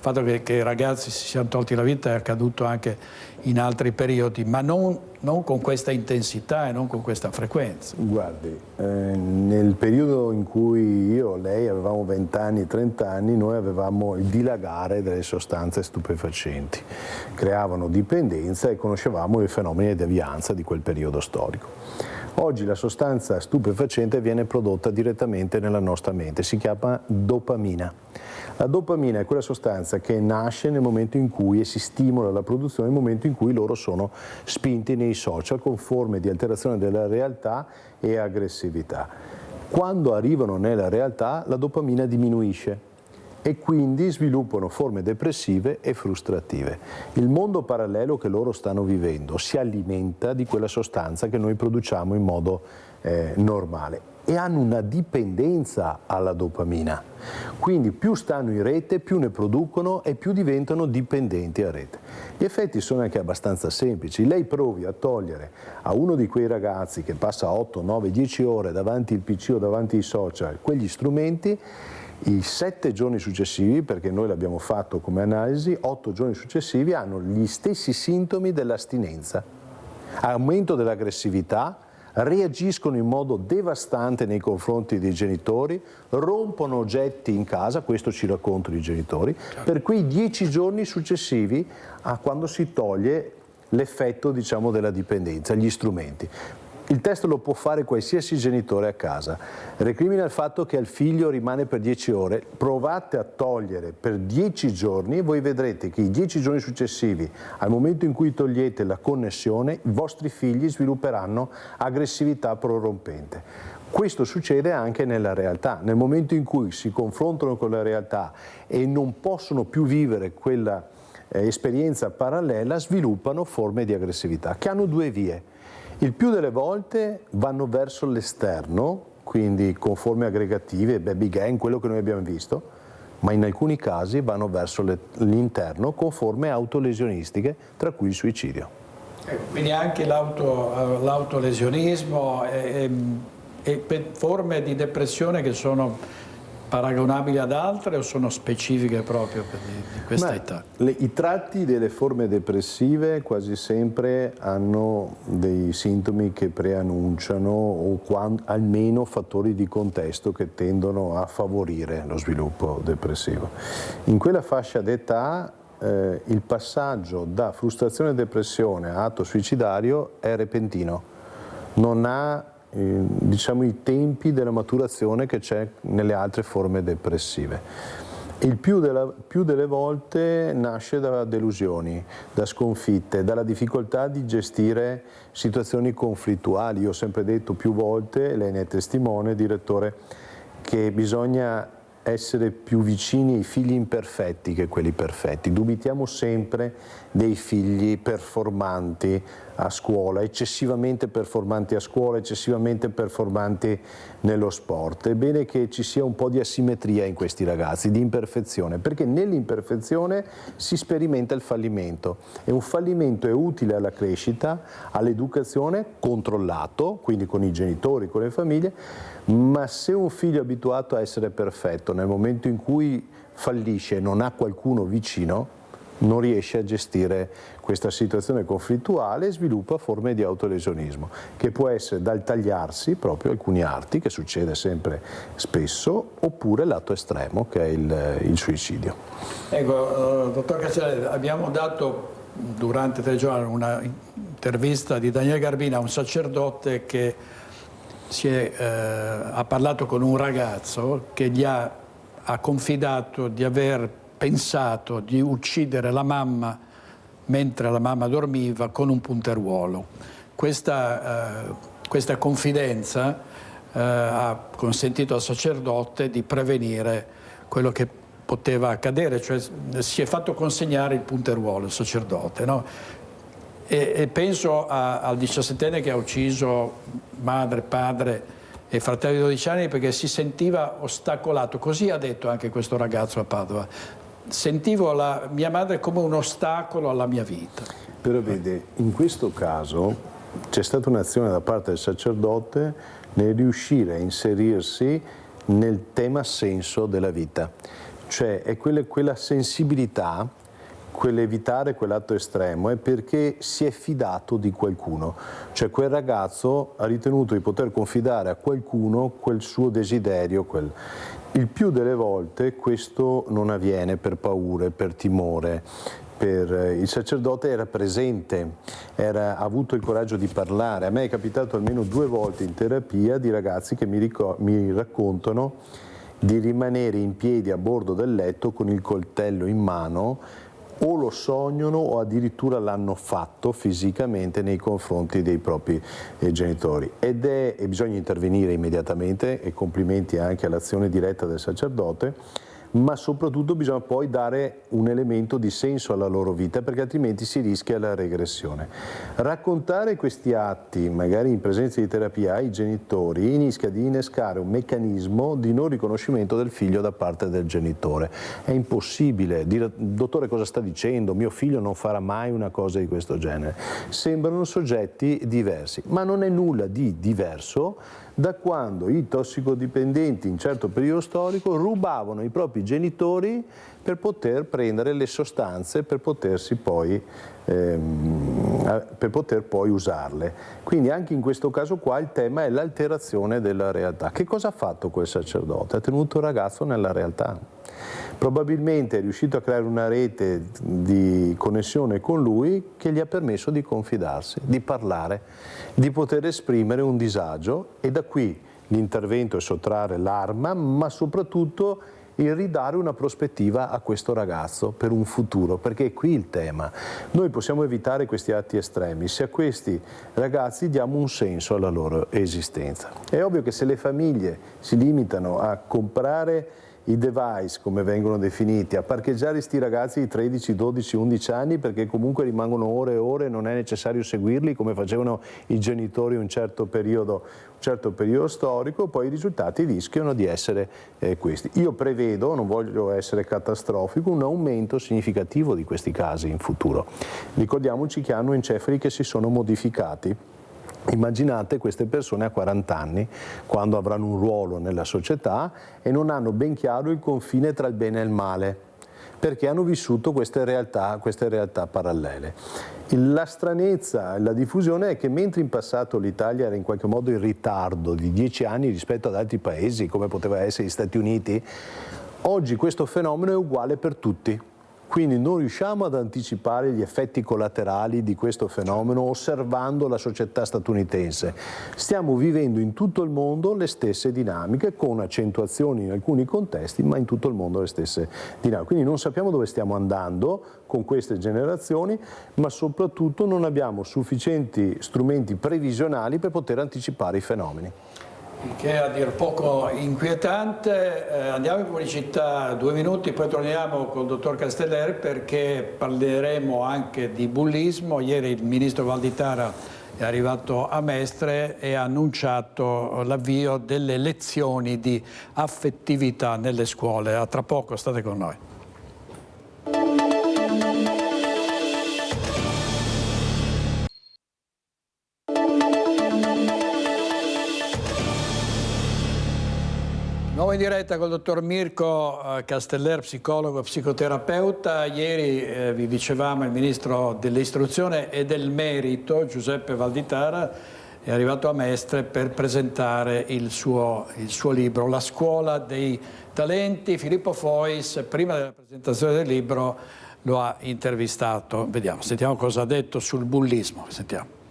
fatto che i ragazzi si siano tolti la vita, è accaduto anche in altri periodi, ma non con questa intensità e non con questa frequenza. Guardi, nel periodo in cui io e lei avevamo 20 anni, 30 anni, noi avevamo il dilagare delle sostanze stupefacenti. Creavano dipendenza e conoscevamo i fenomeni di devianza di quel periodo storico. Oggi la sostanza stupefacente viene prodotta direttamente nella nostra mente, si chiama dopamina. La dopamina è quella sostanza che nasce nel momento in cui e si stimola la produzione nel momento in cui loro sono spinti nei social con forme di alterazione della realtà e aggressività. Quando arrivano nella realtà la dopamina diminuisce e quindi sviluppano forme depressive e frustrative. Il mondo parallelo che loro stanno vivendo si alimenta di quella sostanza che noi produciamo in modo normale e hanno una dipendenza alla dopamina. Quindi più stanno in rete, più ne producono e più diventano dipendenti a rete. Gli effetti sono anche abbastanza semplici. Lei provi a togliere a uno di quei ragazzi che passa 8, 9, 10 ore davanti al PC o davanti ai social quegli strumenti, i 7 giorni successivi, perché noi l'abbiamo fatto come analisi, 8 giorni successivi hanno gli stessi sintomi dell'astinenza. Aumento dell'aggressività, reagiscono in modo devastante nei confronti dei genitori, rompono oggetti in casa, questo ci raccontano i genitori, per quei 10 giorni successivi a quando si toglie l'effetto, diciamo, della dipendenza, gli strumenti. Il test lo può fare qualsiasi genitore a casa. Recrimina il fatto che al figlio rimane per 10 ore, provate a togliere per 10 giorni e voi vedrete che i 10 giorni successivi, al momento in cui togliete la connessione, i vostri figli svilupperanno aggressività prorompente. Questo succede anche nella realtà. Nel momento in cui si confrontano con la realtà e non possono più vivere quella esperienza parallela, sviluppano forme di aggressività che hanno due vie. Il più delle volte vanno verso l'esterno, quindi con forme aggregative, baby gang, quello che noi abbiamo visto, ma in alcuni casi vanno verso l'interno con forme autolesionistiche, tra cui il suicidio. Quindi anche l'autolesionismo e forme di depressione che sono paragonabili ad altre o sono specifiche proprio di questa età? I tratti delle forme depressive quasi sempre hanno dei sintomi che preannunciano o almeno fattori di contesto che tendono a favorire lo sviluppo depressivo. In quella fascia d'età il passaggio da frustrazione e depressione a atto suicidario è repentino, non ha diciamo i tempi della maturazione che c'è nelle altre forme depressive. Il più delle volte nasce da delusioni, da sconfitte, dalla difficoltà di gestire situazioni conflittuali. Io ho sempre detto più volte, lei ne è testimone, direttore, che bisogna essere più vicini ai figli imperfetti che quelli perfetti. Dubitiamo sempre dei figli performanti a scuola, eccessivamente performanti a scuola, eccessivamente performanti nello sport. È bene che ci sia un po' di asimmetria in questi ragazzi, di imperfezione, perché nell'imperfezione si sperimenta il fallimento e un fallimento è utile alla crescita, all'educazione, controllato, quindi con i genitori, con le famiglie, ma se un figlio è abituato a essere perfetto, nel momento in cui fallisce e non ha qualcuno vicino, non riesce a gestire questa situazione conflittuale e sviluppa forme di autolesionismo, che può essere dal tagliarsi proprio alcuni arti, che succede sempre spesso, oppure lato estremo, che è il suicidio. Ecco, dottor Cancelleri, abbiamo dato durante 3 giorni una intervista di Daniele Garbina a un sacerdote che ha parlato con un ragazzo che gli ha confidato di aver pensato di uccidere la mamma mentre la mamma dormiva con un punteruolo. Questa confidenza ha consentito al sacerdote di prevenire quello che poteva accadere, cioè si è fatto consegnare il punteruolo, il sacerdote, no? E penso al 17enne che ha ucciso madre, padre e fratello di 12 anni perché si sentiva ostacolato, così ha detto anche questo ragazzo a Padova. Sentivo la mia madre come un ostacolo alla mia vita. Però vede, in questo caso c'è stata un'azione da parte del sacerdote nel riuscire a inserirsi nel tema senso della vita, cioè è quella sensibilità, quell'evitare quell'atto estremo è perché si è fidato di qualcuno, cioè quel ragazzo ha ritenuto di poter confidare a qualcuno quel suo desiderio, il più delle volte questo non avviene per paure, per timore. Il sacerdote era presente, ha avuto il coraggio di parlare. A me è capitato almeno 2 volte in terapia di ragazzi che mi raccontano di rimanere in piedi a bordo del letto con il coltello in mano, o lo sognano o addirittura l'hanno fatto fisicamente nei confronti dei propri genitori. E bisogna intervenire immediatamente, e complimenti anche all'azione diretta del sacerdote, ma soprattutto bisogna poi dare un elemento di senso alla loro vita, perché altrimenti si rischia la regressione. Raccontare questi atti, magari in presenza di terapia, ai genitori rischia di innescare un meccanismo di non riconoscimento del figlio da parte del genitore. È impossibile dire: dottore, cosa sta dicendo? Mio figlio non farà mai una cosa di questo genere. Sembrano soggetti diversi, ma non è nulla di diverso da quando i tossicodipendenti in certo periodo storico rubavano i propri genitori per poter prendere le sostanze, per poter poi usarle. Quindi anche in questo caso qua il tema è l'alterazione della realtà. Che cosa ha fatto quel sacerdote? Ha tenuto il ragazzo nella realtà. Probabilmente è riuscito a creare una rete di connessione con lui che gli ha permesso di confidarsi, di parlare, di poter esprimere un disagio, e da qui l'intervento è sottrarre l'arma, ma soprattutto il ridare una prospettiva a questo ragazzo per un futuro, perché è qui il tema. Noi possiamo evitare questi atti estremi se a questi ragazzi diamo un senso alla loro esistenza. È ovvio che se le famiglie si limitano a comprare i device, come vengono definiti, a parcheggiare sti ragazzi di 13, 12, 11 anni perché comunque rimangono ore e ore, non è necessario seguirli come facevano i genitori un certo periodo storico, poi i risultati rischiano di essere questi. Io prevedo, non voglio essere catastrofico, un aumento significativo di questi casi in futuro. Ricordiamoci che hanno encefali che si sono modificati. Immaginate queste persone a 40 anni, quando avranno un ruolo nella società e non hanno ben chiaro il confine tra il bene e il male, perché hanno vissuto queste realtà parallele. La stranezza, la diffusione è che mentre in passato l'Italia era in qualche modo in ritardo di 10 anni rispetto ad altri paesi, come poteva essere gli Stati Uniti, oggi questo fenomeno è uguale per tutti. Quindi non riusciamo ad anticipare gli effetti collaterali di questo fenomeno osservando la società statunitense. Stiamo vivendo in tutto il mondo le stesse dinamiche, con accentuazioni in alcuni contesti, ma in tutto il mondo le stesse dinamiche. Quindi non sappiamo dove stiamo andando con queste generazioni, ma soprattutto non abbiamo sufficienti strumenti previsionali per poter anticipare i fenomeni. Che è a dir poco inquietante. Andiamo in pubblicità 2 minuti, poi torniamo con il dottor Casteller perché parleremo anche di bullismo. Ieri il ministro Valditara è arrivato a Mestre e ha annunciato l'avvio delle lezioni di affettività nelle scuole. A tra poco, state con noi. Nuovo in diretta col dottor Mirko Casteller, psicologo e psicoterapeuta. Ieri vi dicevamo il ministro dell'istruzione e del merito, Giuseppe Valditara, è arrivato a Mestre per presentare il suo libro, La scuola dei talenti. Filippo Fois, prima della presentazione del libro, lo ha intervistato. Vediamo, sentiamo cosa ha detto sul bullismo. Sentiamo.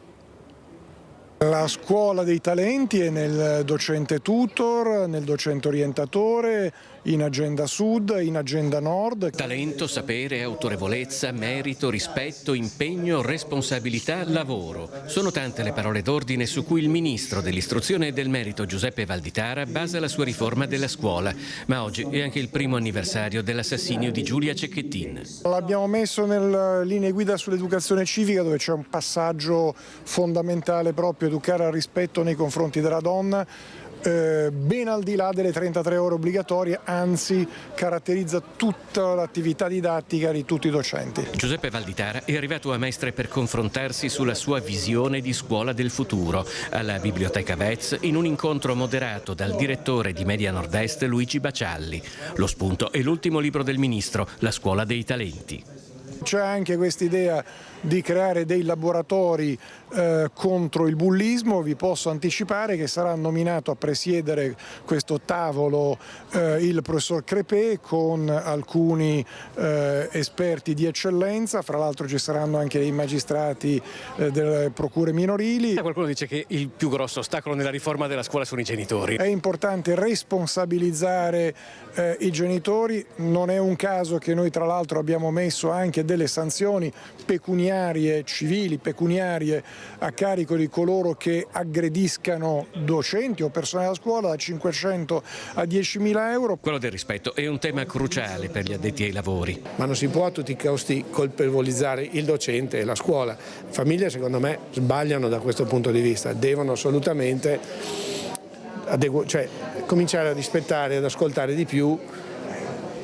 La scuola dei talenti è nel docente tutor, nel docente orientatore, in agenda sud, in agenda nord. Talento, sapere, autorevolezza, merito, rispetto, impegno, responsabilità, lavoro. Sono tante le parole d'ordine su cui il ministro dell'istruzione e del merito Giuseppe Valditara basa la sua riforma della scuola. Ma oggi è anche il primo anniversario dell'assassinio di Giulia Cecchettin. L'abbiamo messo nelle linee guida sull'educazione civica, dove c'è un passaggio fondamentale proprio: educare al rispetto nei confronti della donna, ben al di là delle 33 ore obbligatorie, anzi caratterizza tutta l'attività didattica di tutti i docenti. Giuseppe Valditara è arrivato a Mestre per confrontarsi sulla sua visione di scuola del futuro alla Biblioteca Vez, in un incontro moderato dal direttore di Media Nord-Est Luigi Bacialli. Lo spunto è l'ultimo libro del ministro, La scuola dei talenti. C'è anche quest'idea di creare dei laboratori contro il bullismo. Vi posso anticipare che sarà nominato a presiedere questo tavolo il professor Crepè con alcuni esperti di eccellenza. Fra l'altro ci saranno anche dei magistrati delle procure minorili. Qualcuno dice che il più grosso ostacolo nella riforma della scuola sono i genitori. È importante responsabilizzare i genitori. Non è un caso che noi tra l'altro abbiamo messo anche delle sanzioni pecuniarie, civili, pecuniarie, a carico di coloro che aggrediscano docenti o personale della scuola, da 500 a 10.000 euro. Quello del rispetto è un tema cruciale per gli addetti ai lavori. Ma non si può a tutti i costi colpevolizzare il docente e la scuola. Le famiglie, secondo me, sbagliano da questo punto di vista, devono assolutamente cominciare a rispettare e ad ascoltare di più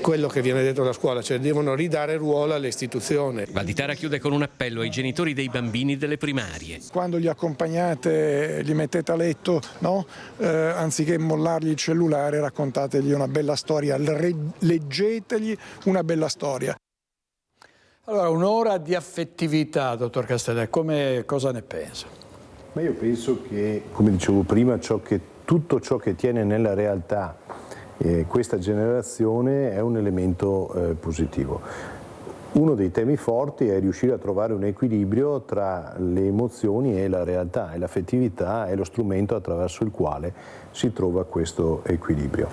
quello che viene detto da scuola, cioè devono ridare ruolo all'istituzione. Valditara chiude con un appello ai genitori dei bambini delle primarie. Quando li accompagnate, li mettete a letto, no? Anziché mollargli il cellulare, raccontategli una bella storia, leggetegli una bella storia. Allora, un'ora di affettività, dottor Castellè, cosa ne pensa? Ma io penso che, come dicevo prima, tutto ciò che tiene nella realtà questa generazione è un elemento positivo. Uno dei temi forti è riuscire a trovare un equilibrio tra le emozioni e la realtà, e l'affettività è lo strumento attraverso il quale si trova questo equilibrio.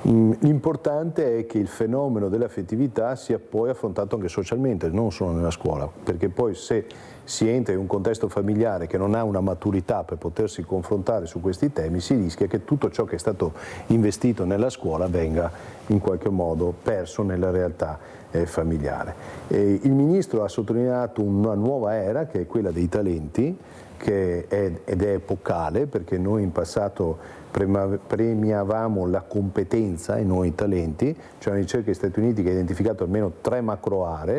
L'importante è che il fenomeno dell'affettività sia poi affrontato anche socialmente, non solo nella scuola, perché poi se si entra in un contesto familiare che non ha una maturità per potersi confrontare su questi temi, si rischia che tutto ciò che è stato investito nella scuola venga in qualche modo perso nella realtà familiare. Il Ministro ha sottolineato una nuova era, che è quella dei talenti, ed è epocale, perché noi in passato premiavamo la competenza e non i talenti. C'è una ricerca degli Stati Uniti che ha identificato almeno 3 macro aree: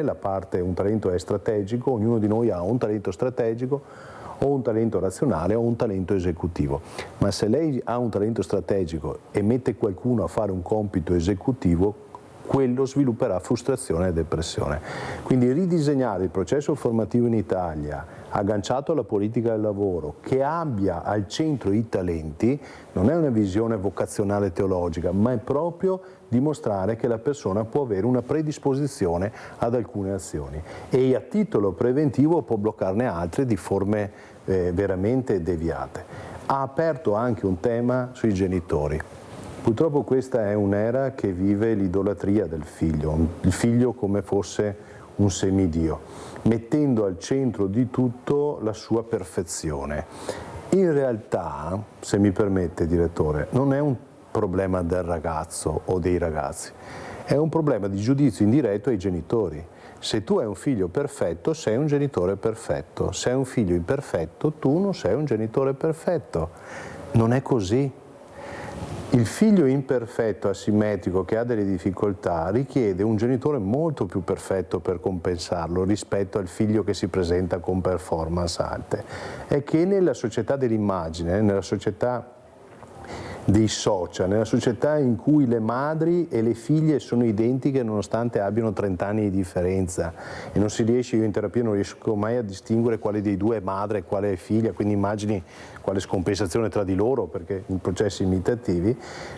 un talento è strategico, ognuno di noi ha un talento strategico, o un talento razionale o un talento esecutivo. Ma se lei ha un talento strategico e mette qualcuno a fare un compito esecutivo, quello svilupperà frustrazione e depressione. Quindi ridisegnare il processo formativo in Italia, agganciato alla politica del lavoro, che abbia al centro i talenti, non è una visione vocazionale teologica, ma è proprio dimostrare che la persona può avere una predisposizione ad alcune azioni e a titolo preventivo può bloccarne altre di forme veramente deviate. Ha aperto anche un tema sui genitori. Purtroppo questa è un'era che vive l'idolatria del figlio, il figlio come fosse un semidio, mettendo al centro di tutto la sua perfezione. In realtà, se mi permette, direttore, non è un problema del ragazzo o dei ragazzi, è un problema di giudizio indiretto ai genitori. Se tu hai un figlio perfetto, sei un genitore perfetto. Se hai un figlio imperfetto, tu non sei un genitore perfetto. Non è così. Il figlio imperfetto, asimmetrico, che ha delle difficoltà, richiede un genitore molto più perfetto per compensarlo rispetto al figlio che si presenta con performance alte. È che nella società dell'immagine, nella società dei social, nella società in cui le madri e le figlie sono identiche nonostante abbiano 30 anni di differenza e non si riesce, io in terapia non riesco mai a distinguere quale dei due è madre e quale è figlia, quindi immagini quale scompensazione tra di loro, perché in processi imitativi,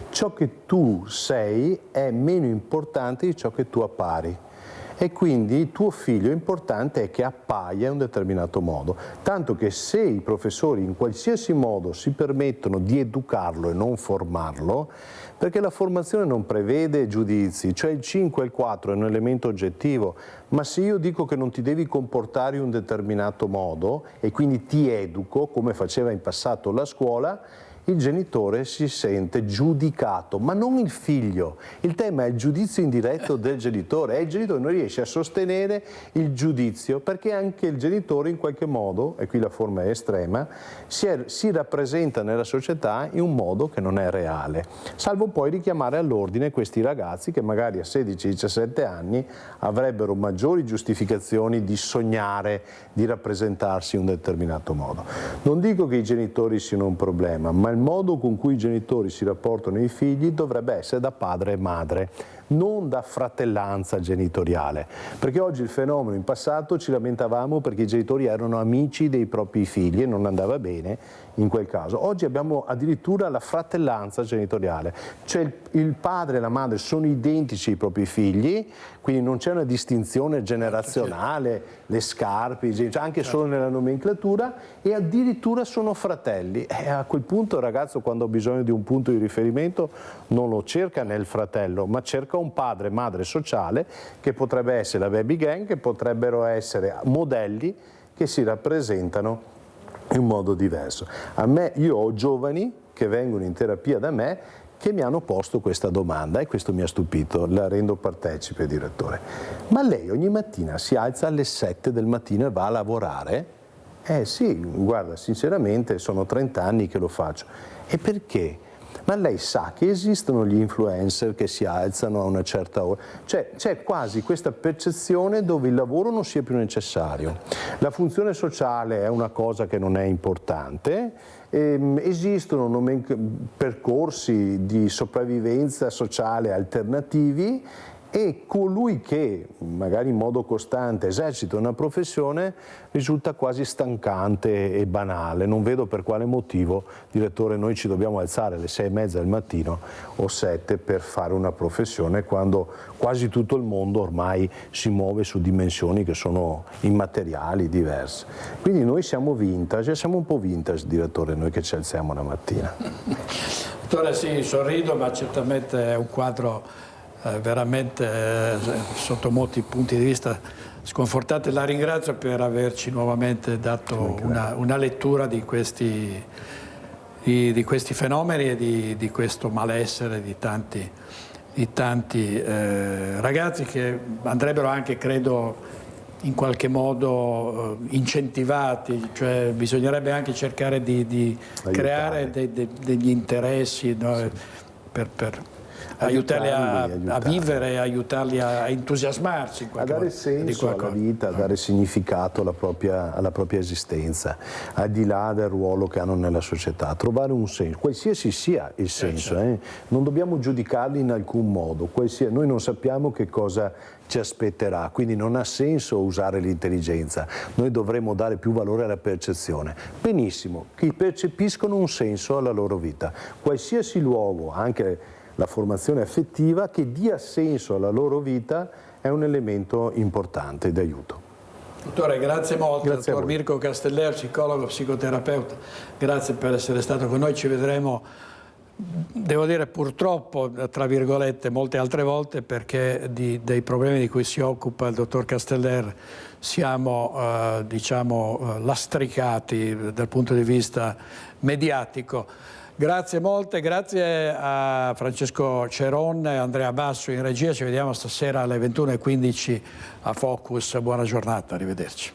ciò che tu sei è meno importante di ciò che tu appari. e quindi tuo figlio è importante che appaia in un determinato modo, tanto che se i professori in qualsiasi modo si permettono di educarlo e non formarlo, perché la formazione non prevede giudizi, cioè il 5 e il 4 è un elemento oggettivo, ma se io dico che non ti devi comportare in un determinato modo e quindi ti educo, come faceva in passato la scuola, il genitore si sente giudicato, ma non il figlio. Il tema è il giudizio indiretto del genitore, e il genitore non riesce a sostenere il giudizio, perché anche il genitore in qualche modo, e qui la forma è estrema, si rappresenta nella società in un modo che non è reale, salvo poi richiamare all'ordine questi ragazzi che magari a 16-17 anni avrebbero maggiori giustificazioni di sognare, di rappresentarsi in un determinato modo. Non dico che i genitori siano un problema, ma il modo con cui i genitori si rapportano ai figli dovrebbe essere da padre e madre, non da fratellanza genitoriale, perché oggi il fenomeno, in passato ci lamentavamo perché i genitori erano amici dei propri figli e non andava bene in quel caso. Oggi abbiamo addirittura la fratellanza genitoriale, cioè il padre e la madre sono identici ai propri figli, quindi non c'è una distinzione generazionale, le scarpe, anche solo nella nomenclatura, e addirittura sono fratelli. E a quel punto il ragazzo, quando ha bisogno di un punto di riferimento, non lo cerca nel fratello, ma cerca un padre, madre sociale, che potrebbe essere la baby gang, che potrebbero essere modelli che si rappresentano in un modo diverso. Io ho giovani che vengono in terapia da me che mi hanno posto questa domanda, e questo mi ha stupito, la rendo partecipe, direttore. Ma lei ogni mattina si alza alle 7 del mattino e va a lavorare? Sì, guarda, sinceramente sono 30 anni che lo faccio. E perché? Ma lei sa che esistono gli influencer che si alzano a una certa ora? Cioè c'è quasi questa percezione dove il lavoro non sia più necessario. La funzione sociale è una cosa che non è importante, esistono percorsi di sopravvivenza sociale alternativi, e colui che magari in modo costante esercita una professione risulta quasi stancante e banale. Non vedo per quale motivo, direttore, noi ci dobbiamo alzare alle 6:30 del mattino o 7 per fare una professione, quando quasi tutto il mondo ormai si muove su dimensioni che sono immateriali, diverse. Quindi noi siamo vintage, siamo un po' vintage, direttore, noi che ci alziamo la mattina. Dottore, sì, sorrido, ma certamente è un quadro veramente sotto molti punti di vista sconfortante. La ringrazio per averci nuovamente dato una lettura di questi fenomeni e di questo malessere di tanti ragazzi che andrebbero anche, credo, in qualche modo incentivati, cioè bisognerebbe anche cercare di creare degli interessi, no? Sì. per aiutarli a vivere, aiutarli a entusiasmarsi, a dare senso alla vita, a dare significato alla propria esistenza, al di là del ruolo che hanno nella società, trovare un senso, qualsiasi sia il senso, non dobbiamo giudicarli in alcun modo, noi non sappiamo che cosa ci aspetterà, quindi non ha senso usare l'intelligenza, noi dovremmo dare più valore alla percezione. Benissimo, che percepiscono un senso alla loro vita, qualsiasi luogo, anche la formazione affettiva che dia senso alla loro vita è un elemento importante d'aiuto. Dottore, grazie molto, dottor Mirko Casteller, psicologo, psicoterapeuta, grazie per essere stato con noi, ci vedremo, devo dire purtroppo, tra virgolette, molte altre volte, perché dei problemi di cui si occupa il dottor Casteller siamo, diciamo, lastricati dal punto di vista mediatico. Grazie molte, grazie a Francesco Ceron e Andrea Basso in regia, ci vediamo stasera alle 21:15 a Focus, buona giornata, arrivederci.